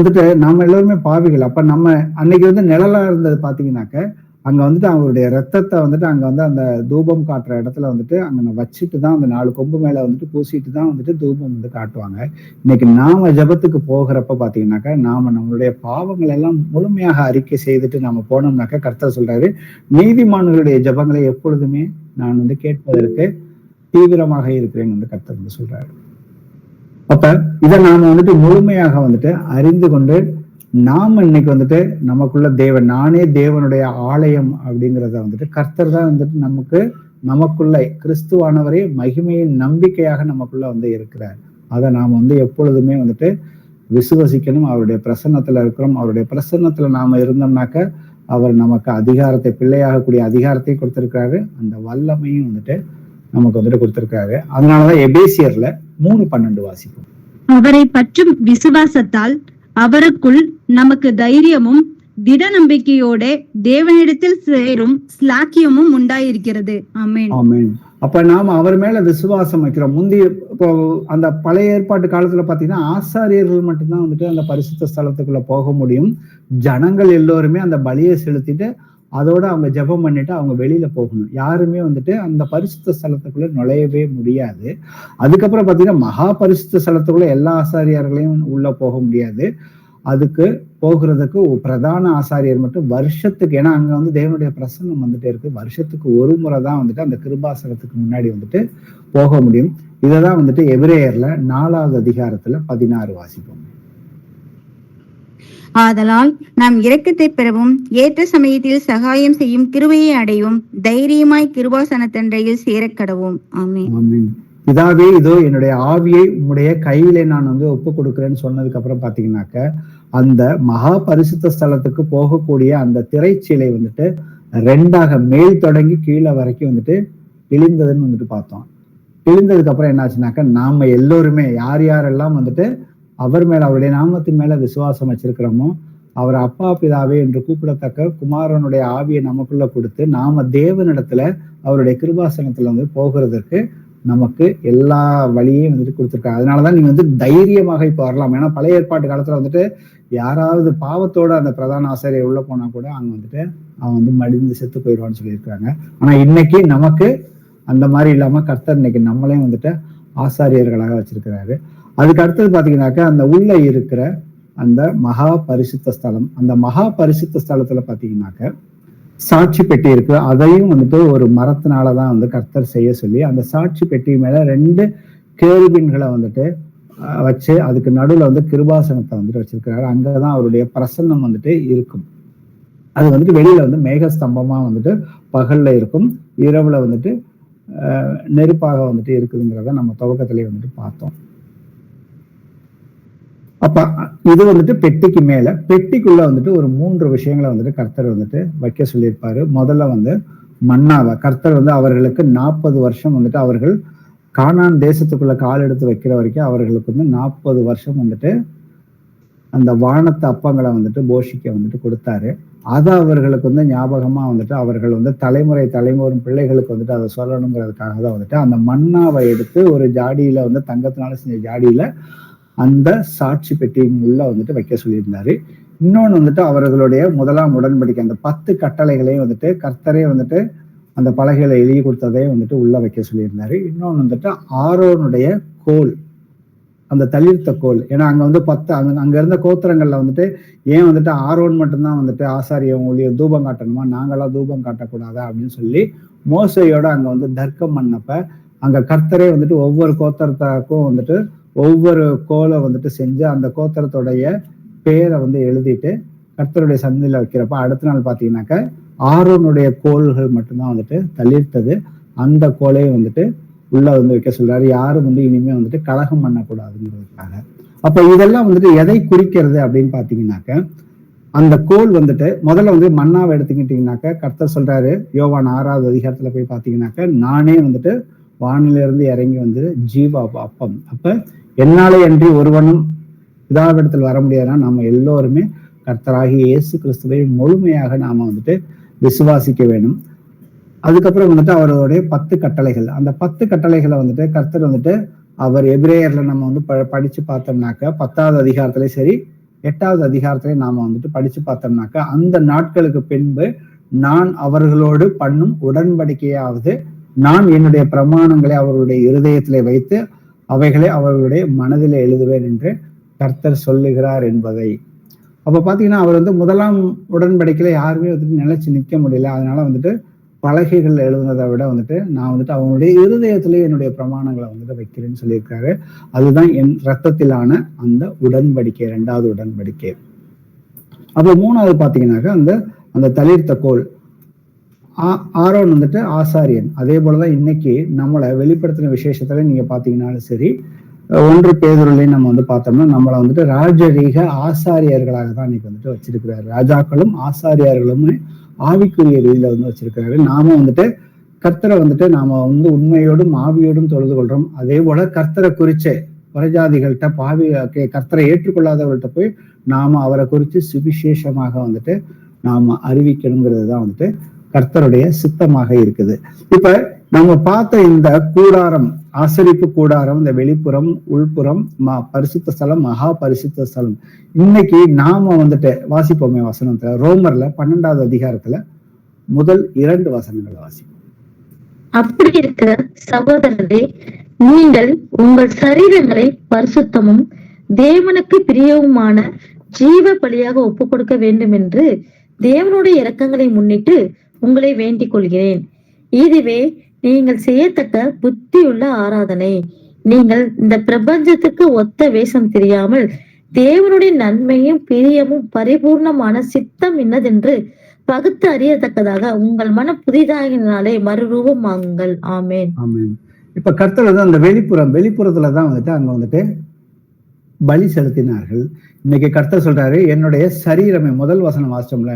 நாம எல்லாருமே பாவிகள். அப்ப நம்ம அன்னைக்கு நிழலா இருந்தது பாத்தீங்கன்னாக்க அங்க அவருடைய ரத்தத்தை அங்க அந்த தூபம் காட்டுற இடத்துல அங்க வச்சுட்டு தான் அந்த 4 கொம்பு மேல பூசிட்டு தான் தூபம் காட்டுவாங்க. இன்னைக்கு நாம ஜபத்துக்கு போகிறப்ப பாத்தீங்கன்னாக்கா நாம நம்மளுடைய பாவங்கள் எல்லாம் முழுமையாக அறிக்கை செய்துட்டு நாம போனோம்னாக்க கர்த்தர் சொல்றாரு, நீதிமான்களுடைய ஜபங்களை எப்பொழுதுமே நான் கேட்பதற்கு தீவிரமாக இருக்கிறேன் கர்த்தர் சொல்றாரு. அப்ப இதை நாம முழுமையாக அறிந்து கொண்டு நாம இன்னைக்கு நமக்குள்ள தேவன், நானே தேவனுடைய ஆலயம் அப்படிங்கிறத கர்த்தர் தான் நமக்குள்ள கிறிஸ்துவானவரே மகிமையின் நம்பிக்கையாக நமக்குள்ள இருக்கிறார். அதை நாம எப்பொழுதுமே விசுவசிக்கணும். அவருடைய பிரசன்னத்துல இருக்கிறோம். அவருடைய பிரசன்னத்துல நாம இருந்தோம்னாக்க அவர் நமக்கு அதிகாரத்தை, பிள்ளையாகக்கூடிய அதிகாரத்தை கொடுத்திருக்காரு, அந்த வல்லமையும் வந்துட்டு நமக்கு வந்துட்டு கொடுத்திருக்காரு. அதனாலதான் எபேசியர்ல 3:12 வாசிப்போம். அவரை பற்றும் விசுவாசத்தால் அவருக்குள் நமக்கு தைரியமும் திட நம்பிக்கையோட தேவனிடத்தில் சேரும் ஸ்லாக்கியமும் உண்டாயிருக்கிறது. ஆமென். ஆமென். அப்ப நாம அவர் மேல விசுவாசம் வைக்கிறோம். முந்தைய இப்போ அந்த பழைய ஏற்பாட்டு காலத்துல பாத்தீங்கன்னா ஆசாரியர்கள் மட்டும்தான் வந்துட்டு அந்த பரிசுத்த ஸ்தலத்துக்குள்ள போக முடியும். ஜனங்கள் எல்லோருமே அந்த பலியை செலுத்திட்டு அதோட அவங்க ஜெபம் பண்ணிட்டு அவங்க வெளியில போகணும். யாருமே வந்துட்டு அந்த பரிசுத்த ஸ்தலத்துக்குள்ள நுழையவே முடியாது. அதுக்கப்புறம் பாத்தீங்கன்னா மகா பரிசுத்த ஸ்தலத்துக்குள்ள எல்லா ஆசாரியர்களையும் உள்ள போக முடியாது. அதுக்கு போகிறதுக்கு பிரதான ஆசாரியர் மட்டும் வருஷத்துக்கு, ஏன்னா அங்க வந்து தேவனுடைய பிரசன்னம் வந்துட்டே இருக்கு, வருஷத்துக்கு ஒரு முறை தான் வந்துட்டு அந்த கிருபாசனத்துக்கு முன்னாடி வந்துட்டு போக முடியும். இததான் வந்துட்டு எபிரேயர்ல 4வது அதிகாரத்துல 16 வாசிப்போம். ஆதலால் நாம் இரக்கத்தை பெறவும் ஏற்ற சமயத்தில் சகாயம் செய்யும் கிருபையை அடையும் தைரியமாய் கிருபாசனத்தண்டையில் சேரக்கடவும். ஆமென். ஆமென். இதாவே இதோ என்னுடைய ஆவியை உம்முடைய கையிலே நான் வந்து ஒப்பு கொடுக்கிறேன்னு சொன்னதுக்கு அப்புறம் பாத்தீங்கன்னாக்க அந்த மகா பரிசுத்த ஸ்தலத்துக்கு போகக்கூடிய அந்த திரைச்சீலை வந்துட்டு 2ஆக மேல் தொடங்கி கீழே வரைக்கும் வந்துட்டு கிழிந்ததுன்னு வந்துட்டு பார்த்தோம். கிழிந்ததுக்கு அப்புறம் என்னாச்சுனாக்க நாம எல்லோருமே யார் யாரெல்லாம் வந்துட்டு அவர் மேல, அவருடைய நாமத்தின் மேல விசுவாசம் வச்சிருக்கிறோமோ, அவர் அப்பா பிதாவே என்று கூப்பிடத்தக்க குமாரனுடைய ஆவியை நமக்குள்ள கொடுத்து நாம தேவனிடத்துல அவருடைய கிருபாசனத்துல வந்து போகிறதுக்கு நமக்கு எல்லா வழியையும் வந்துட்டு கொடுத்துருக்காங்க. அதனாலதான் நீங்க வந்து தைரியமாக இப்ப வரலாம். ஏன்னா பழைய ஏற்பாட்டு காலத்துல வந்துட்டு யாராவது பாவத்தோட அந்த பிரதான ஆசிரியர் உள்ள போனா கூட அங்க வந்துட்டு அவன் வந்து மடிந்து செத்து போயிடுவான்னு சொல்லியிருக்காங்க. ஆனா இன்னைக்கு நமக்கு அந்த மாதிரி இல்லாம கர்த்தர் இன்னைக்கு நம்மளையும் வந்துட்டு ஆசாரியர்களாக வச்சிருக்கிறாரு. அதுக்கு அடுத்தது பாத்தீங்கன்னாக்கா அந்த உள்ள இருக்கிற அந்த மகா பரிசுத்த ஸ்தலம், அந்த மகா பரிசுத்த ஸ்தலத்துல பாத்தீங்கன்னாக்க சாட்சி பெட்டி இருக்கு. அதையும் வந்துட்டு ஒரு மரத்தினாலதான் வந்து கர்த்தர் செய்ய சொல்லி அந்த சாட்சி பெட்டி மேல 2 கேருபீன்களை வந்துட்டு வச்சு அதுக்கு நடுவுல வந்து கிருபாசனத்தை வந்துட்டு வச்சிருக்கிறாரு. அங்கதான் அவருடைய பிரசன்னம் வந்துட்டு இருக்கும். அது வந்துட்டு வெளியில வந்து மேகஸ்தம்பமா வந்துட்டு பகல்ல இருக்கும், இரவுல வந்துட்டு நெருப்பாக வந்துட்டு இருக்குதுங்கிறத நம்ம துவக்கத்திலேயே வந்துட்டு பார்த்தோம். அப்ப இது வந்துட்டு பெட்டிக்கு மேல, பெட்டிக்குள்ள வந்துட்டு ஒரு 3 விஷயங்களை வந்துட்டு கர்த்தர் வந்துட்டு வைக்க சொல்லியிருப்பாரு. முதல்ல வந்து மன்னாவை கர்த்தர் வந்து அவர்களுக்கு 40 வருஷம் வந்துட்டு அவர்கள் கானான் தேசத்துக்குள்ள கால் எடுத்து வைக்கிற வரைக்கும் அவர்களுக்கு வந்து 40 வருஷம் வந்துட்டு அந்த வானத்து அப்பங்களை வந்துட்டு போஷிக்க வந்துட்டு கொடுத்தாரு. அதை அவர்களுக்கு வந்து ஞாபகமா வந்துட்டு அவர்கள் வந்து தலைமுறை பிள்ளைகளுக்கு வந்துட்டு அதை சொல்லணுங்கிறதுக்காக தான் வந்துட்டு அந்த மன்னாவை எடுத்து ஒரு ஜாடியில வந்து தங்கத்தினால செஞ்ச ஜாடியில அந்த சாட்சி பெட்டியின் உள்ள வந்துட்டு வைக்க சொல்லியிருந்தாரு. இன்னொன்னு வந்துட்டு அவர்களுடைய முதலாம் உடன்படிக்கை அந்த 10 கட்டளைகளையும் வந்துட்டு கர்த்தரே வந்துட்டு அந்த பலகையில எழுதி கொடுத்ததே வந்துட்டு உள்ள வைக்க சொல்லியிருந்தாரு. இன்னொன்னு வந்துட்டு ஆரோனுடைய கோல், அந்த தளிர்த்த கோல். ஏன்னா அங்க வந்து 10 அங்க இருந்த கோத்திரங்கள்ல வந்துட்டு ஏன் வந்துட்டு ஆரோன் மட்டும்தான் வந்துட்டு ஆசாரிய ஊழியர் தூபம் காட்டணுமா, நாங்களாம் தூபம் காட்டக்கூடாதா அப்படின்னு சொல்லி மோசையோட அங்க வந்து தர்க்கம் பண்ணப்ப அங்க கர்த்தரே வந்துட்டு ஒவ்வொரு கோத்திரத்தாக்கும் வந்துட்டு ஒவ்வொரு கோலை வந்துட்டு செஞ்சு அந்த கோத்திரத்துடைய பேரை வந்து எழுதிட்டு கர்த்தருடைய சந்நிதியில வைக்கிறப்ப அடுத்த நாள் பாத்தீங்கன்னாக்க ஆரோனுடைய கோள்கள் மட்டும்தான் வந்துட்டு தளிர்த்தது. அந்த கோலையும் வந்துட்டு உள்ள வந்து வைக்க சொல்றாரு. யாரும் வந்து இனிமே வந்துட்டு கலகம் பண்ணக்கூடாதுங்கிறதுக்காக. அப்ப இதெல்லாம் வந்துட்டு எதை குறிக்கிறது அப்படின்னு பாத்தீங்கன்னாக்க அந்த கோல் வந்துட்டு முதல்ல வந்து மன்னாவை எடுத்துக்கிட்டீங்கன்னாக்க கர்த்தர் சொல்றாரு யோவான் 6வது அதிகாரத்துல போய் பாத்தீங்கன்னாக்க நானே வந்துட்டு வானிலிருந்து இறங்கி வந்து ஜீவ அப்பம். அப்ப என்னாலே அன்றி ஒருவனும் பிதாவிடத்தில் வர முடியாதுன்னா நம்ம எல்லோருமே கர்த்தராகிய இயேசு கிறிஸ்துவை முழுமையாக நாம வந்துட்டு விசுவாசிக்க வேணும். அதுக்கப்புறம் வந்துட்டு அவருடைய 10 கட்டளைகள், அந்த 10 கட்டளைகளை வந்துட்டு கர்த்தர் வந்துட்டு அவர் எபிரேயர்ல நம்ம வந்து படிச்சு பார்த்தோம்னாக்க 10வது அதிகாரத்திலே சரி 8வது அதிகாரத்திலே நாம வந்துட்டு படிச்சு பார்த்தோம்னாக்க அந்த நாட்களுக்கு பின்பு நான் அவர்களோடு பண்ணும் உடன்படிக்கையாவது நான் என்னுடைய பிரமாணங்களை அவர்களுடைய இருதயத்திலே வைத்து அவைகளை அவர்களுடைய மனதிலே எழுதுவேன் என்று கர்த்தர் சொல்லுகிறார் என்பதை. அப்ப பாத்தீங்கன்னா அவர் வந்து முதலாம் உடன்படிக்கையில யாருமே வந்துட்டு நிலைச்சு நிக்க முடியல. அதனால வந்துட்டு பலகைகள் எழுதுனதை விட வந்துட்டு நான் வந்துட்டு அவங்களுடைய இருதயத்திலே என்னுடைய பிரமாணங்களை வந்துட்டு வைக்கிறேன்னு சொல்லியிருக்காரு. அதுதான் என் ரத்தத்திலான அந்த உடன்படிக்கை, 2வது உடன்படிக்கை. அப்ப 3வது பாத்தீங்கன்னாக்க அந்த தளிர்த்த கோல். ஆரோன் வந்துட்டு ஆசாரியன். அதே போலதான் இன்னைக்கு நம்மளை வெளிப்படுத்தின விசேஷத்துல நீங்க பாத்தீங்கன்னாலும் சரி 1 பேதுருலையும் நம்ம வந்து பார்த்தோம்னா நம்மளை வந்துட்டு ராஜரீக ஆசாரியர்களாக தான் இன்னைக்கு வந்துட்டு வச்சிருக்கிறாரு. ராஜாக்களும் ஆசாரியர்களும் ஆவிக்குரிய ரீதியில வந்து வச்சிருக்கிறாரு. நாம வந்துட்டு கர்த்தரை வந்துட்டு நாம வந்து உண்மையோடும் ஆவியோடும் தொழுது கொள்றோம். அதே போல கர்த்தரை குறிச்சு புறஜாதிகள்கிட்ட கர்த்தரை ஏற்றுக்கொள்ளாதவர்கள்ட்ட போய் நாம அவரை குறித்து சுவிசேஷமாக வந்துட்டு நாம அறிவிக்கணுங்கிறது தான் வந்துட்டு கர்த்தருடைய சித்தமாக இருக்குது. இப்ப நம்ம பார்த்த இந்த கூடாரம், ஆசரிப்பு கூடாரம், இந்த வெளிப்புறம், உள்புறம், பரிசுத்த ஸ்தலம், மகா பரிசுத்த ஸ்தலம். இன்னைக்கு நாம வந்துட்டு வாசிப்போமே வசனத்துல, ரோமர்ல 12வது அதிகாரத்துல முதல் 2 வசனங்களை வாசிப்போம். அப்படி இருக்கிற சகோதரரே, நீங்கள் உங்கள் சரீரங்களை பரிசுத்தமும் தேவனுக்கு பிரியவுமான ஜீவ பலியாக ஒப்பு கொடுக்க வேண்டும் என்று தேவனுடைய இரக்கங்களை முன்னிட்டு உங்களை வேண்டிக் கொள்கிறேன். இதுவே நீங்கள் செய்யத்தக்க புத்தியுள்ள ஆராதனை. நீங்கள் இந்த பிரபஞ்சத்துக்கு ஒத்த வேஷம் தெரியாமல் தேவனுடைய நன்மையும் பிரியமும் பரிபூர்ணமான சித்தம் என்னதென்று பகுத்து அறியத்தக்கதாக உங்கள் மனம் புதிதாகினாலே மறுரூபமாகுங்கள். ஆமேன். ஆமேன். இப்ப கர்த்தர் வந்து அந்த வெளிப்புறத்துலதான் வந்துட்டு அங்க வந்துட்டு பலி செலுத்தினார்கள். இன்னைக்கு கர்த்தர் சொல்றாரு, என்னுடைய சரீரமே, முதல் வசனம் வாசிச்சோம்ல,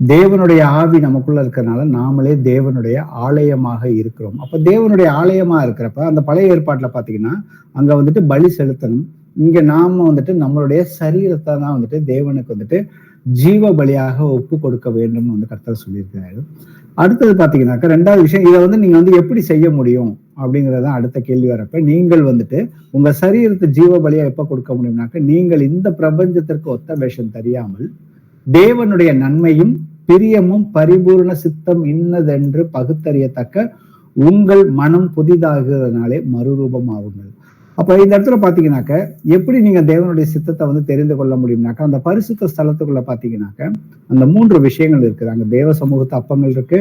தேவனுடைய ஆவி நமக்குள்ள இருக்கிறதுனால நாமளே தேவனுடைய ஆலயமாக இருக்கிறோம். அப்ப தேவனுடைய ஆலயமா இருக்கிறப்ப அந்த பழைய ஏற்பாட்டுல பாத்தீங்கன்னா அங்க வந்துட்டு பலி செலுத்தணும். இங்க நாம வந்துட்டு நம்மளுடைய சரீரத்தை தான் வந்துட்டு தேவனுக்கு வந்துட்டு ஜீவ பலியாக ஒப்பு கொடுக்க வேண்டும் வந்து கர்த்தர் சொல்லியிருக்கிறாரு. அடுத்தது பாத்தீங்கன்னாக்கா 2வது விஷயம், இதை வந்து நீங்க வந்து எப்படி செய்ய முடியும் அப்படிங்கறதான் அடுத்த கேள்வி வரப்ப, நீங்கள் வந்துட்டு உங்க சரீரத்தை ஜீவ பலியா எப்ப கொடுக்க முடியும்னாக்க, நீங்கள் இந்த பிரபஞ்சத்திற்கு ஒத்த வேஷம் தெரியாமல் தேவனுடைய நன்மையும் பிரியமும் பரிபூர்ண சித்தம் இன்னதென்று பகுத்தறியத்தக்க உங்கள் மனம் புதிதாகிறதுனாலே மறுரூபம் ஆகுங்கள். அப்ப இந்த இடத்துல பாத்தீங்கன்னாக்க எப்படி நீங்க தேவனுடைய சித்தத்தை வந்து தெரிந்து கொள்ள முடியும்னாக்கா, அந்த பரிசுத்த ஸ்தலத்துக்குள்ள பாத்தீங்கன்னாக்க அந்த 3 விஷயங்கள் இருக்குது. அங்க தேவ சமூகத்து அப்பங்கள் இருக்கு,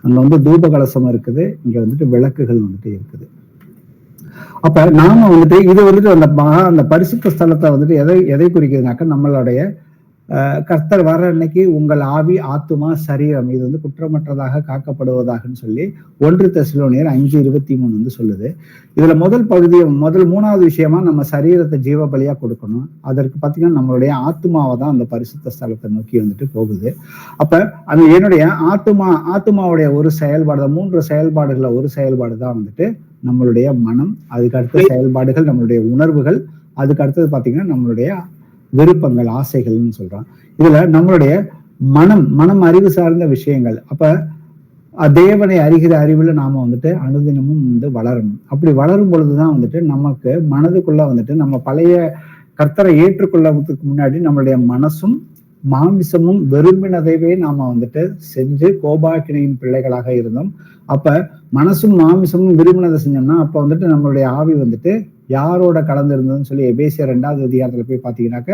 அங்க வந்து தூப கலசம் இருக்குது, இங்க வந்துட்டு விளக்குகள் வந்துட்டு இருக்குது. அப்ப நாம வந்துட்டு இது வந்துட்டு அந்த பரிசுத்த ஸ்தலத்தை வந்துட்டு எதை குறிக்குதுனாக்க, நம்மளுடைய கர்த்தர் வர்ற அன்னைக்கு உங்கள் ஆவி, ஆத்துமா, சரீரம் இது வந்து குற்றமற்றதாக காக்கப்படுவதாகன்னு சொல்லி 1 தெசலோனியர் 5:23 வந்து சொல்லுது. இதுல முதல் பகுதி, 3வது விஷயமா நம்ம சரீரத்தை ஜீவ பலியா கொடுக்கணும். அதற்கு பாத்தீங்கன்னா நம்மளுடைய ஆத்துமாவை தான் அந்த பரிசுத்த ஸ்தலத்தை நோக்கி வந்துட்டு போகுது. அப்ப அந்த என்னுடைய ஆத்துமாவுடைய ஒரு செயல்பாடு, 3 செயல்பாடுகள்ல ஒரு செயல்பாடு தான் வந்துட்டு நம்மளுடைய மனம். அதுக்கு அடுத்த செயல்பாடுகள் நம்மளுடைய உணர்வுகள், அதுக்கு அடுத்தது பாத்தீங்கன்னா நம்மளுடைய விருப்பங்கள், ஆசைகள்னு சொல்றான். இதுல நம்மளுடைய மனம் அறிவு சார்ந்த விஷயங்கள். அப்ப தேவனை அறிகிற அறிவுல நாம வந்துட்டு அனுதினமும் வந்து வளரணும். அப்படி வளரும் பொழுதுதான் வந்துட்டு நமக்கு மனதுக்குள்ள வந்துட்டு நம்ம பழைய கர்த்தரை ஏற்றுக்கொள்ளறதுக்கு முன்னாடி நம்மளுடைய மனசும் மாமிசமும் விரும்பினதைவே நாம வந்துட்டு செஞ்சு கோபாக்கினையின் பிள்ளைகளாக இருந்தோம். அப்ப மனசும் மாமிசமும் விரும்பினதை செஞ்சோம்னா அப்ப வந்துட்டு நம்மளுடைய ஆவி வந்துட்டு யாரோட கலந்து இருந்ததுன்னு சொல்லி எபேசியர் 2வது அதிகாரத்துல போய் பாத்தீங்கன்னாக்க,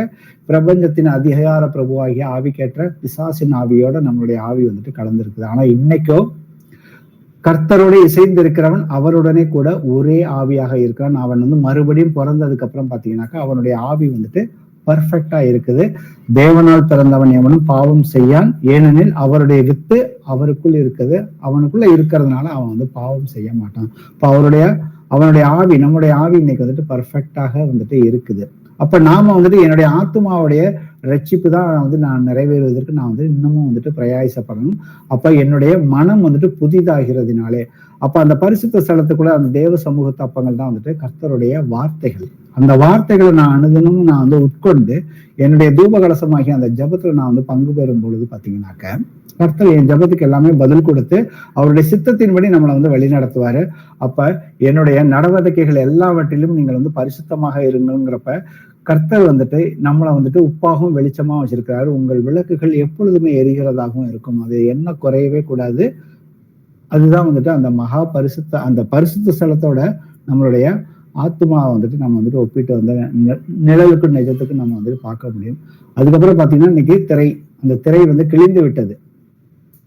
பிரபஞ்சத்தின் அதிகார பிரபுவாகிய ஆவிக்கேற்ற பிசாசின் ஆவியோட நம்மளுடைய ஆவி வந்துட்டு கலந்து இருக்குது. ஆனா இன்னைக்கோ கர்த்தரோட இசைந்து இருக்கிறவன் அவருடனே கூட ஒரே ஆவியாக இருக்கிறான். அவன் வந்து மறுபடியும் பிறந்ததுக்கு அப்புறம் பாத்தீங்கன்னாக்கா அவனுடைய ஆவி வந்துட்டு பர்ஃபெக்டா இருக்குது. தேவனால் பிறந்தவன் எவனும் பாவம் செய்யான், ஏனெனில் அவருடைய வித்து அவருக்குள் இருக்குது. அவனுக்குள்ள இருக்கிறதுனால அவன் வந்து பாவம் செய்ய மாட்டான். இப்ப அவனுடைய ஆவி, நம்முடைய ஆவி இன்னைக்கு வந்துட்டு பர்ஃபெக்டாக வந்துட்டு இருக்குது. அப்ப நாம வந்துட்டு என்னுடைய ஆத்துமாவுடைய ரட்சிப்பு தான் வந்து நான் நிறைவேறுவதற்கு நான் வந்து இன்னமும் வந்துட்டு பிரயாசப்படணும். அப்ப என்னுடைய மனம் வந்துட்டு புதிதாகிறதுனாலே, அப்ப அந்த பரிசுத்த ஸ்தலத்துக்குள்ள அந்த தேவ சமூக தப்பங்கள் தான் வந்துட்டு கர்த்தருடைய வார்த்தைகள். அந்த வார்த்தைகளை நான் அனுதினமும் நான் வந்து உட்கொண்டு என்னுடைய தூப கலசமாகி அந்த ஜபத்துல நான் வந்து பங்கு பெறும் பொழுது பாத்தீங்கன்னாக்க, கர்த்தர் என் ஜபத்துக்கு எல்லாமே பதில் கொடுத்து அவருடைய சித்தத்தின்படி நம்மளை வந்து வழி நடத்துவாரு. அப்ப என்னுடைய நடவடிக்கைகள் எல்லாவற்றிலும் நீங்கள் வந்து பரிசுத்தமாக இருங்கிறப்ப கர்த்தர் வந்துட்டு நம்மளை வந்துட்டு உப்பாகவும் வெளிச்சமா வச்சிருக்கிறாரு. உங்கள் விளக்குகள் எப்பொழுதுமே எரிகிறதாகவும் இருக்கும், அது என்ன குறையவே கூடாது. அதுதான் வந்துட்டு அந்த மகா அந்த பரிசுத்த ஸ்தலத்தோட நம்மளுடைய ஆத்மாவை வந்துட்டு நம்ம வந்துட்டு ஒப்பிட்டு வந்து நிழலுக்கு நிஜத்துக்கு நம்ம வந்துட்டு பார்க்க முடியும். அதுக்கப்புறம் பாத்தீங்கன்னா இன்னைக்கு அந்த திரை வந்து கிழிந்து விட்டது.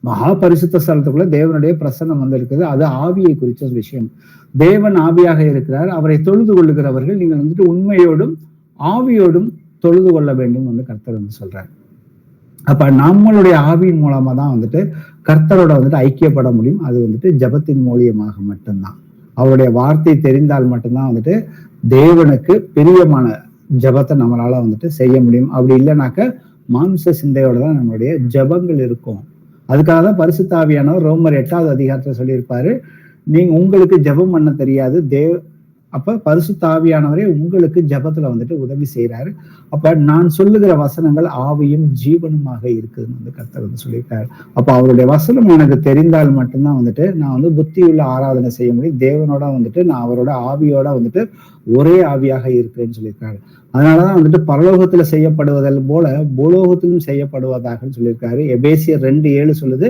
மகா பரிசுத்த ஸ்தலத்துக்குள்ள தேவனுடைய பிரசன்னம் வந்து இருக்குது. அது ஆவியை குறித்த விஷயம். தேவன் ஆவியாக இருக்கிறார். அவரை தொழுது கொள்ளுகிறவர்கள் நீங்கள் வந்துட்டு உண்மையோடும் ஆவியோடும் தொழுது கொள்ள வேண்டும் வந்து கர்த்தர் வந்து சொல்றாரு. அப்ப நம்மளுடைய ஆவியின் மூலமா தான் வந்துட்டு கர்த்தரோட வந்துட்டு ஐக்கியப்பட முடியும். அது வந்துட்டு ஜபத்தின் மூலியமாக மட்டும்தான். அவருடைய வார்த்தை தெரிந்தால் மட்டும்தான் வந்துட்டு தேவனுக்கு பிரியமான ஜபத்தை நம்மளால வந்துட்டு செய்ய முடியும். அப்படி இல்லைனாக்க மாம்ச சிந்தையோட தான் நம்மளுடைய ஜபங்கள் இருக்கும். அதுக்காக தான் பரிசுத்த ஆவியானவர் ரோமர் 8வது அதிகாரத்துல சொல்லியிருப்பாரு, நீங்க உங்களுக்கு ஜபம் பண்ண தெரியாது, அப்ப பரிசுத்த ஆவியானவரே உங்களுக்கு ஜபத்துல வந்துட்டு உதவி செய்யறாரு. அப்ப நான் சொல்லுகிற வசனங்கள் ஆவியும் ஜீவனுமாக இருக்குதுன்னு வந்து கர்த்தர் வந்து சொல்லியிருக்காரு. அப்ப அவருடைய வசனம் எனக்கு தெரிந்தால் மட்டும்தான் வந்துட்டு நான் வந்து புத்தியுள்ள ஆராதனை செய்ய முடியும். தேவனோட வந்துட்டு நான் அவரோட ஆவியோட வந்துட்டு ஒரே ஆவியாக இருக்கிறேன்னு சொல்லியிருக்காரு. அதனாலதான் வந்துட்டு பரலோகத்துல செய்யப்படுவதில் போல பூலோகத்திலும் செய்யப்படுவதாக சொல்லியிருக்காரு. எபேசியர் 2:7 சொல்லுது,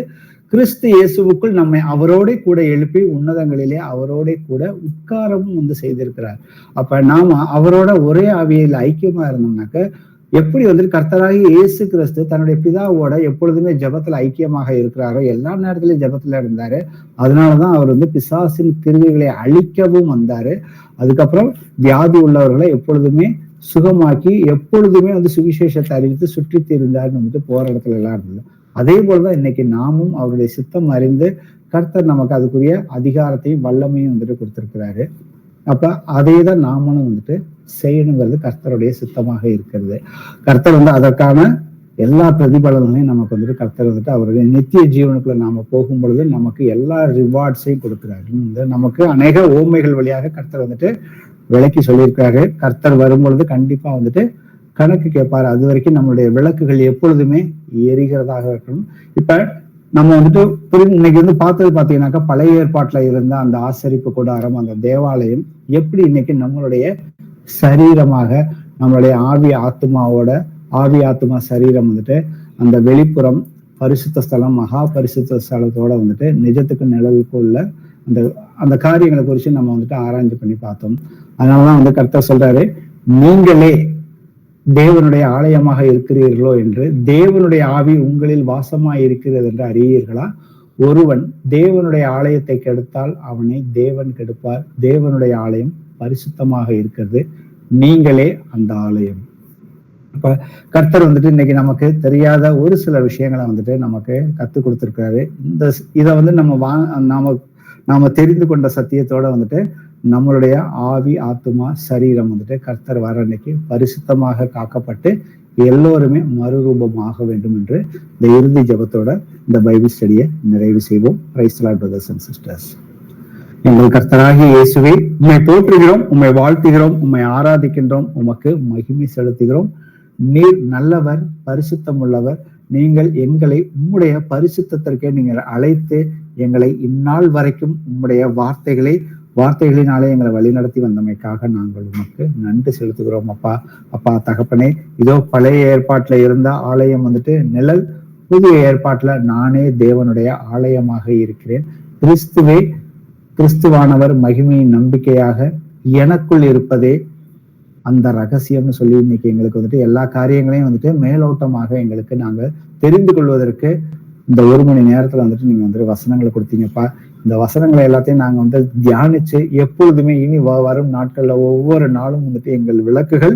கிறிஸ்து இயேசுவுக்குள் நம்மை அவரோட கூட எழுப்பி உன்னதங்களிலே அவரோட கூட உட்காரமும் வந்து செய்திருக்கிறார். அப்ப நாம அவரோட ஒரே ஆவியில் ஐக்கியமா இருந்தோம்னாக்க எப்படி வந்துட்டு கர்த்தராகி இயேசு கிறிஸ்து தன்னுடைய பிதாவோட எப்பொழுதுமே ஜபத்துல ஐக்கியமாக இருக்கிறாரோ, எல்லா நேரத்திலயும் ஜபத்துல இருந்தாரு. அதனாலதான் அவர் வந்து பிசாசின் கிருமிகளை அழிக்கவும் வந்தாரு. அதுக்கப்புறம் வியாதி உள்ளவர்களை எப்பொழுதுமே சுகமாக்கி எப்பொழுதுமே வந்து சுவிசேஷத்தை அறிவித்து சுற்றி திரிந்தார்னு வந்துட்டு போற இடத்துல எல்லாம் இருந்தது. அதே போலதான் இன்னைக்கு நாமும் அவருடைய சித்தம் அறிந்து கர்த்தர் நமக்கு அதுக்குரிய அதிகாரத்தையும் வல்லமையும் வந்துட்டு கொடுத்திருக்கிறாரு. அப்ப அதே தான் நாமளும் வந்துட்டு செய்யணுங்கிறது கர்த்தருடைய சித்தமாக இருக்கிறது. கர்த்தர் வந்து அதற்கான எல்லா பிரதிபலன்களையும் நமக்கு வந்துட்டு கர்த்தர் வந்துட்டு அவருடைய நித்திய ஜீவனுக்குள்ள நாம போகும் பொழுது நமக்கு எல்லா ரிவார்ட்ஸையும் கொடுக்கிறாரு. நமக்கு அநேக ஓமைகள் வழியாக கர்த்தர் வந்துட்டு விளக்கி சொல்லியிருக்காரு. கர்த்தர் வரும்பொழுது கண்டிப்பா வந்துட்டு கணக்கு கேட்பாரு. அது வரைக்கும் நம்மளுடைய விளக்குகள் எப்பொழுதுமே எரிகிறதாக இருக்கணும். இப்ப நம்ம வந்துட்டு இன்னைக்கு வந்து பார்த்தது பாத்தீங்கன்னாக்கா பழைய ஏற்பாட்டுல இருந்த அந்த ஆசரிப்பு கூடாரம், அந்த தேவாலயம் எப்படி இன்னைக்கு நம்மளுடைய சரீரமாக நம்மளுடைய ஆவி ஆத்மா சரீரம் வந்துட்டு அந்த வெளிப்புறம் பரிசுத்த ஸ்தலம் மகா பரிசுத்த ஸ்தலத்தோட வந்துட்டு நிஜத்துக்கு நிழலுக்கு உள்ள அந்த காரியங்களை குறித்து நம்ம வந்துட்டு ஆராய்ச்சி பண்ணி பார்த்தோம். அதனாலதான் வந்து கர்த்தர் சொல்றாரு, நீங்களே தேவனுடைய ஆலயமாக இருக்கிறீர்களோ என்று, தேவனுடைய ஆவி உங்களில் வாசமாய் இருக்கிறது என்று அறியீர்களா? ஒருவன் தேவனுடைய ஆலயத்தை கெடுத்தால் அவனை தேவன் கெடுப்பார். தேவனுடைய ஆலயம் பரிசுத்தமாக இருக்கிறது, நீங்களே அந்த ஆலயம். அப்ப கர்த்தர் வந்துட்டு இன்னைக்கு நமக்கு தெரியாத ஒரு சில விஷயங்களை வந்துட்டு நமக்கு கத்துக் கொடுத்திருக்காரு. இதை வந்து நாம தெரிந்து கொண்ட சத்தியத்தோட வந்துட்டு நம்மளுடைய ஆவி ஆத்மா சரீரம் வந்துட்டு கர்த்தர் வர அன்னைக்கு பரிசுத்தமாக காக்கப்பட்டு எல்லோருமே மறுரூபமாக வேண்டும் என்று இந்த இறுதி ஜபத்தோட இந்த பைபிள் ஸ்டடியை நிறைவு செய்வோம். Price the Lord brothers and sisters. எங்கள் கர்த்தராகிய இயேசுவே, உம்மை போற்றுகிறோம், உம்மை வாழ்த்துகிறோம், உம்மை ஆராதிக்கின்றோம், உமக்கு மகிமை செலுத்துகிறோம். நீர் நல்லவர், பரிசுத்தம் உள்ளவர். நீங்கள் எங்களை உம்முடைய பரிசுத்தத்திற்கே நீங்கள் அழைத்து எங்களை இந்நாள் வரைக்கும் உம்முடைய வார்த்தைகளினாலே எங்களை வழிநடத்தி வந்தமைக்காக நாங்கள் உமக்கு நன்றி செலுத்துகிறோம். அப்பா தகப்பனே, இதோ பழைய ஏற்பாட்டுல இருந்த ஆலயம் வந்துட்டு நிழல், புதிய ஏற்பாட்டுல நானே தேவனுடைய ஆலயமாக இருக்கிறேன். கிறிஸ்துவானவர் மகிமையின் நம்பிக்கையாக எனக்குள் இருப்பதே அந்த ரகசியம்னு சொல்லி இன்னைக்கு எங்களுக்கு வந்துட்டு எல்லா காரியங்களையும் வந்துட்டு மேலோட்டமாக எங்களுக்கு நாங்க தெரிந்து கொள்வதற்கு இந்த 1 மணி நேரத்துல வந்துட்டு நீங்க வந்துட்டு வசனங்களை கொடுத்தீங்கப்பா. இந்த வசனங்களை எல்லாத்தையும் நாங்க வந்து தியானிச்சு எப்பொழுதுமே இனி வரும் நாட்கள்ல ஒவ்வொரு நாளும் வந்துட்டு எங்கள் விளக்குகள்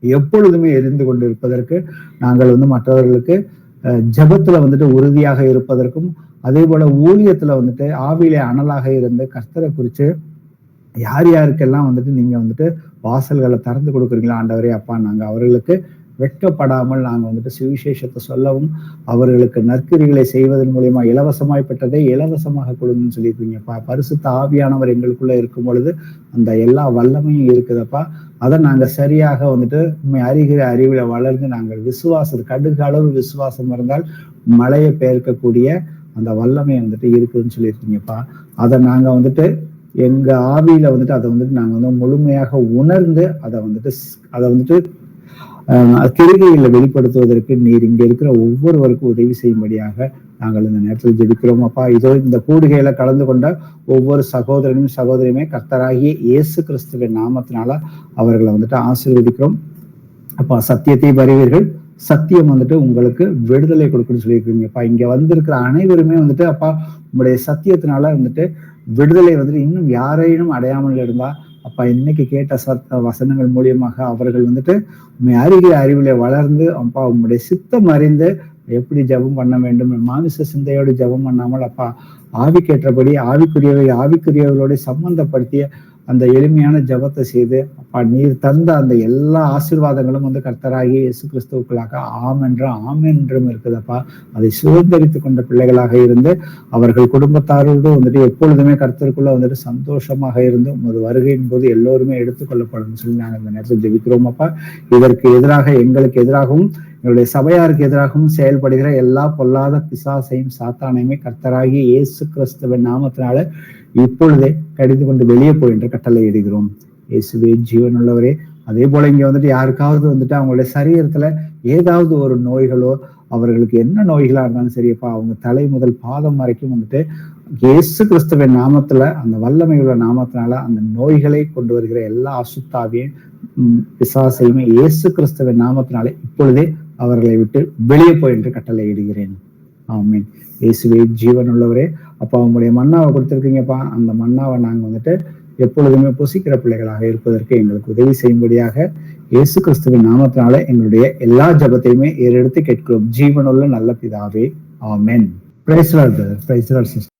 எப்பொழுதுமே எரிந்து கொண்டு இருப்பதற்கு, நாங்கள் வந்து மற்றவர்களுக்கு ஜபத்துல வந்துட்டு உறுதியாக இருப்பதற்கும், அதே போல ஊழியத்துல வந்துட்டு ஆவியிலே அனலாக இருந்து கர்த்தரை குறிச்சு யார் யாருக்கெல்லாம் வந்துட்டு நீங்க வந்துட்டு வாசல்களை திறந்து கொடுக்குறீங்களா ஆண்டவரே அப்பா, நாங்க அவர்களுக்கு வெட்கப்படாமல் நாங்க வந்துட்டு சுவிசேஷத்தை சொல்லவும் அவர்களுக்கு நற்கிரிகளை செய்வதன் மூலியமா இலவசமாய் பெற்றதை இலவசமாக கொடுங்கன்னு சொல்லியிருக்கீங்கப்பா. பரிசுத்த ஆவியானவர் எங்களுக்குள்ள இருக்கும் பொழுது அந்த எல்லா வல்லமையும் இருக்குதப்பா. அதை நாங்க சரியாக வந்துட்டு உண்மை அறிகிற அறிவில வளர்ந்து நாங்கள் கடுகு அளவு விசுவாசம் இருந்தால் மலையை பெயர்க்கக்கூடிய அந்த வல்லமை வந்துட்டு இருக்குதுன்னு சொல்லியிருக்கீங்கப்பா. அதை நாங்க வந்துட்டு எங்க ஆவியில வந்துட்டு அதை வந்துட்டு நாங்க வந்து முழுமையாக உணர்ந்து அதை வந்துட்டு கிருகையில வெளிப்படுத்துவதற்கு நீர் இங்க இருக்கிற ஒவ்வொருவருக்கும் உதவி செய்யும்படியாக நாங்கள் இந்த நேரத்தில் ஜெபிக்கிறோம் அப்பா. இதோ இந்த கூடுகையில கலந்து கொண்ட ஒவ்வொரு சகோதரனும் சகோதரியுமே கர்த்தராகிய இயேசு கிறிஸ்துவின் நாமத்தினால அவர்களை வந்துட்டு ஆசீர்வதிக்கிறோம் அப்பா. சத்தியத்தை அறிவீர்கள், சத்தியம் வந்துட்டு உங்களுக்கு விடுதலை கொடுக்குன்னு சொல்லியிருக்கீங்கப்பா. இங்க வந்திருக்கிற அனைவருமே வந்துட்டு அப்பா உங்களுடைய சத்தியத்தினால வந்துட்டு விடுதலை வந்துட்டு இன்னும் யாரையும் அடையாமல் இருந்தா அப்பா, இன்னைக்கு கேட்ட வசனங்கள் மூலியமாக அவர்கள் வந்துட்டு உண்மை அறிகிற அறிவில வளர்ந்து அப்பா உங்களுடைய சித்தம் அறிந்து எப்படி ஜெபம் பண்ண வேண்டும், மாமிச சிந்தையோடு ஜெபம் பண்ணாமல் அப்பா ஆவிக்கேற்றபடி ஆவிக்குரியவர்களோட சம்பந்தப்படுத்திய அந்த எளிமையான ஜெபத்தை செய்து அப்பா நீர் தந்த அந்த எல்லா ஆசீர்வாதங்களும் வந்து கர்த்தராகிய இயேசு கிறிஸ்துவுக்குள்ளாக ஆமென்றும் இருக்குதப்பா. அதை சுதந்திரித்துக் கொண்ட பிள்ளைகளாக இருந்து அவர்கள் குடும்பத்தாரோடு வந்துட்டு எப்பொழுதுமே கர்த்தருக்குள்ள வந்துட்டு சந்தோஷமாக இருந்து உமது வருகையின் போது எல்லோருமே எடுத்துக்கொள்ளப்படும் சொல்லி நாங்கள் இந்த நேரத்தில் ஜெபிக்கிறோம் அப்பா. இதற்கு எதிராக எங்களுக்கு எதிராகவும் எங்களுடைய சபையாருக்கு எதிராகவும் செயல்படுகிற எல்லா பொல்லாத பிசாசையும் சாத்தானையுமே கர்த்தராகிய இயேசு கிறிஸ்துவின் நாமத்தினால இப்பொழுதே கடிந்து கொண்டு வெளியே போய் என்று கட்டளை இடுகிறோம். இயேசுவே ஜீவனுள்ளவரே, அதே போல இங்க வந்துட்டு யாருக்காவது வந்துட்டு அவங்களுடைய சரீரத்துல ஏதாவது ஒரு நோய்களோ, அவர்களுக்கு என்ன நோய்களா இருந்தாலும் சரியப்பா, அவங்க தலை முதல் பாதம் வரைக்கும் வந்துட்டு இயேசு கிறிஸ்துவின் நாமத்துல அந்த வல்லமையுள்ள நாமத்தினால அந்த நோய்களை கொண்டு வருகிற எல்லா அசுத்தாவையும் பிசாசையுமே இயேசு கிறிஸ்துவின் நாமத்தினாலே இப்பொழுதே அவர்களை விட்டு வெளியே போய் என்று கட்டளை இடுகிறேன். ஆமீன். இயேசுவே ஜீவனுள்ளவரே, அப்பா உங்களுடைய மன்னாவை கொடுத்திருக்கீங்கப்பா, அந்த மன்னாவை நாங்க வந்துட்டு எப்பொழுதுமே புசிக்கிற பிள்ளைகளாக இருப்பதற்கு எங்களுக்கு உதவி செய்யும்படியாக இயேசு கிறிஸ்துவின் நாமத்தினால எங்களுடைய எல்லா ஜெபத்தையுமே ஏறெடுத்து கேட்கிறோம் ஜீவனுள்ள நல்ல பிதாவே. ஆமென். Praise the lord. Praise the lord sister.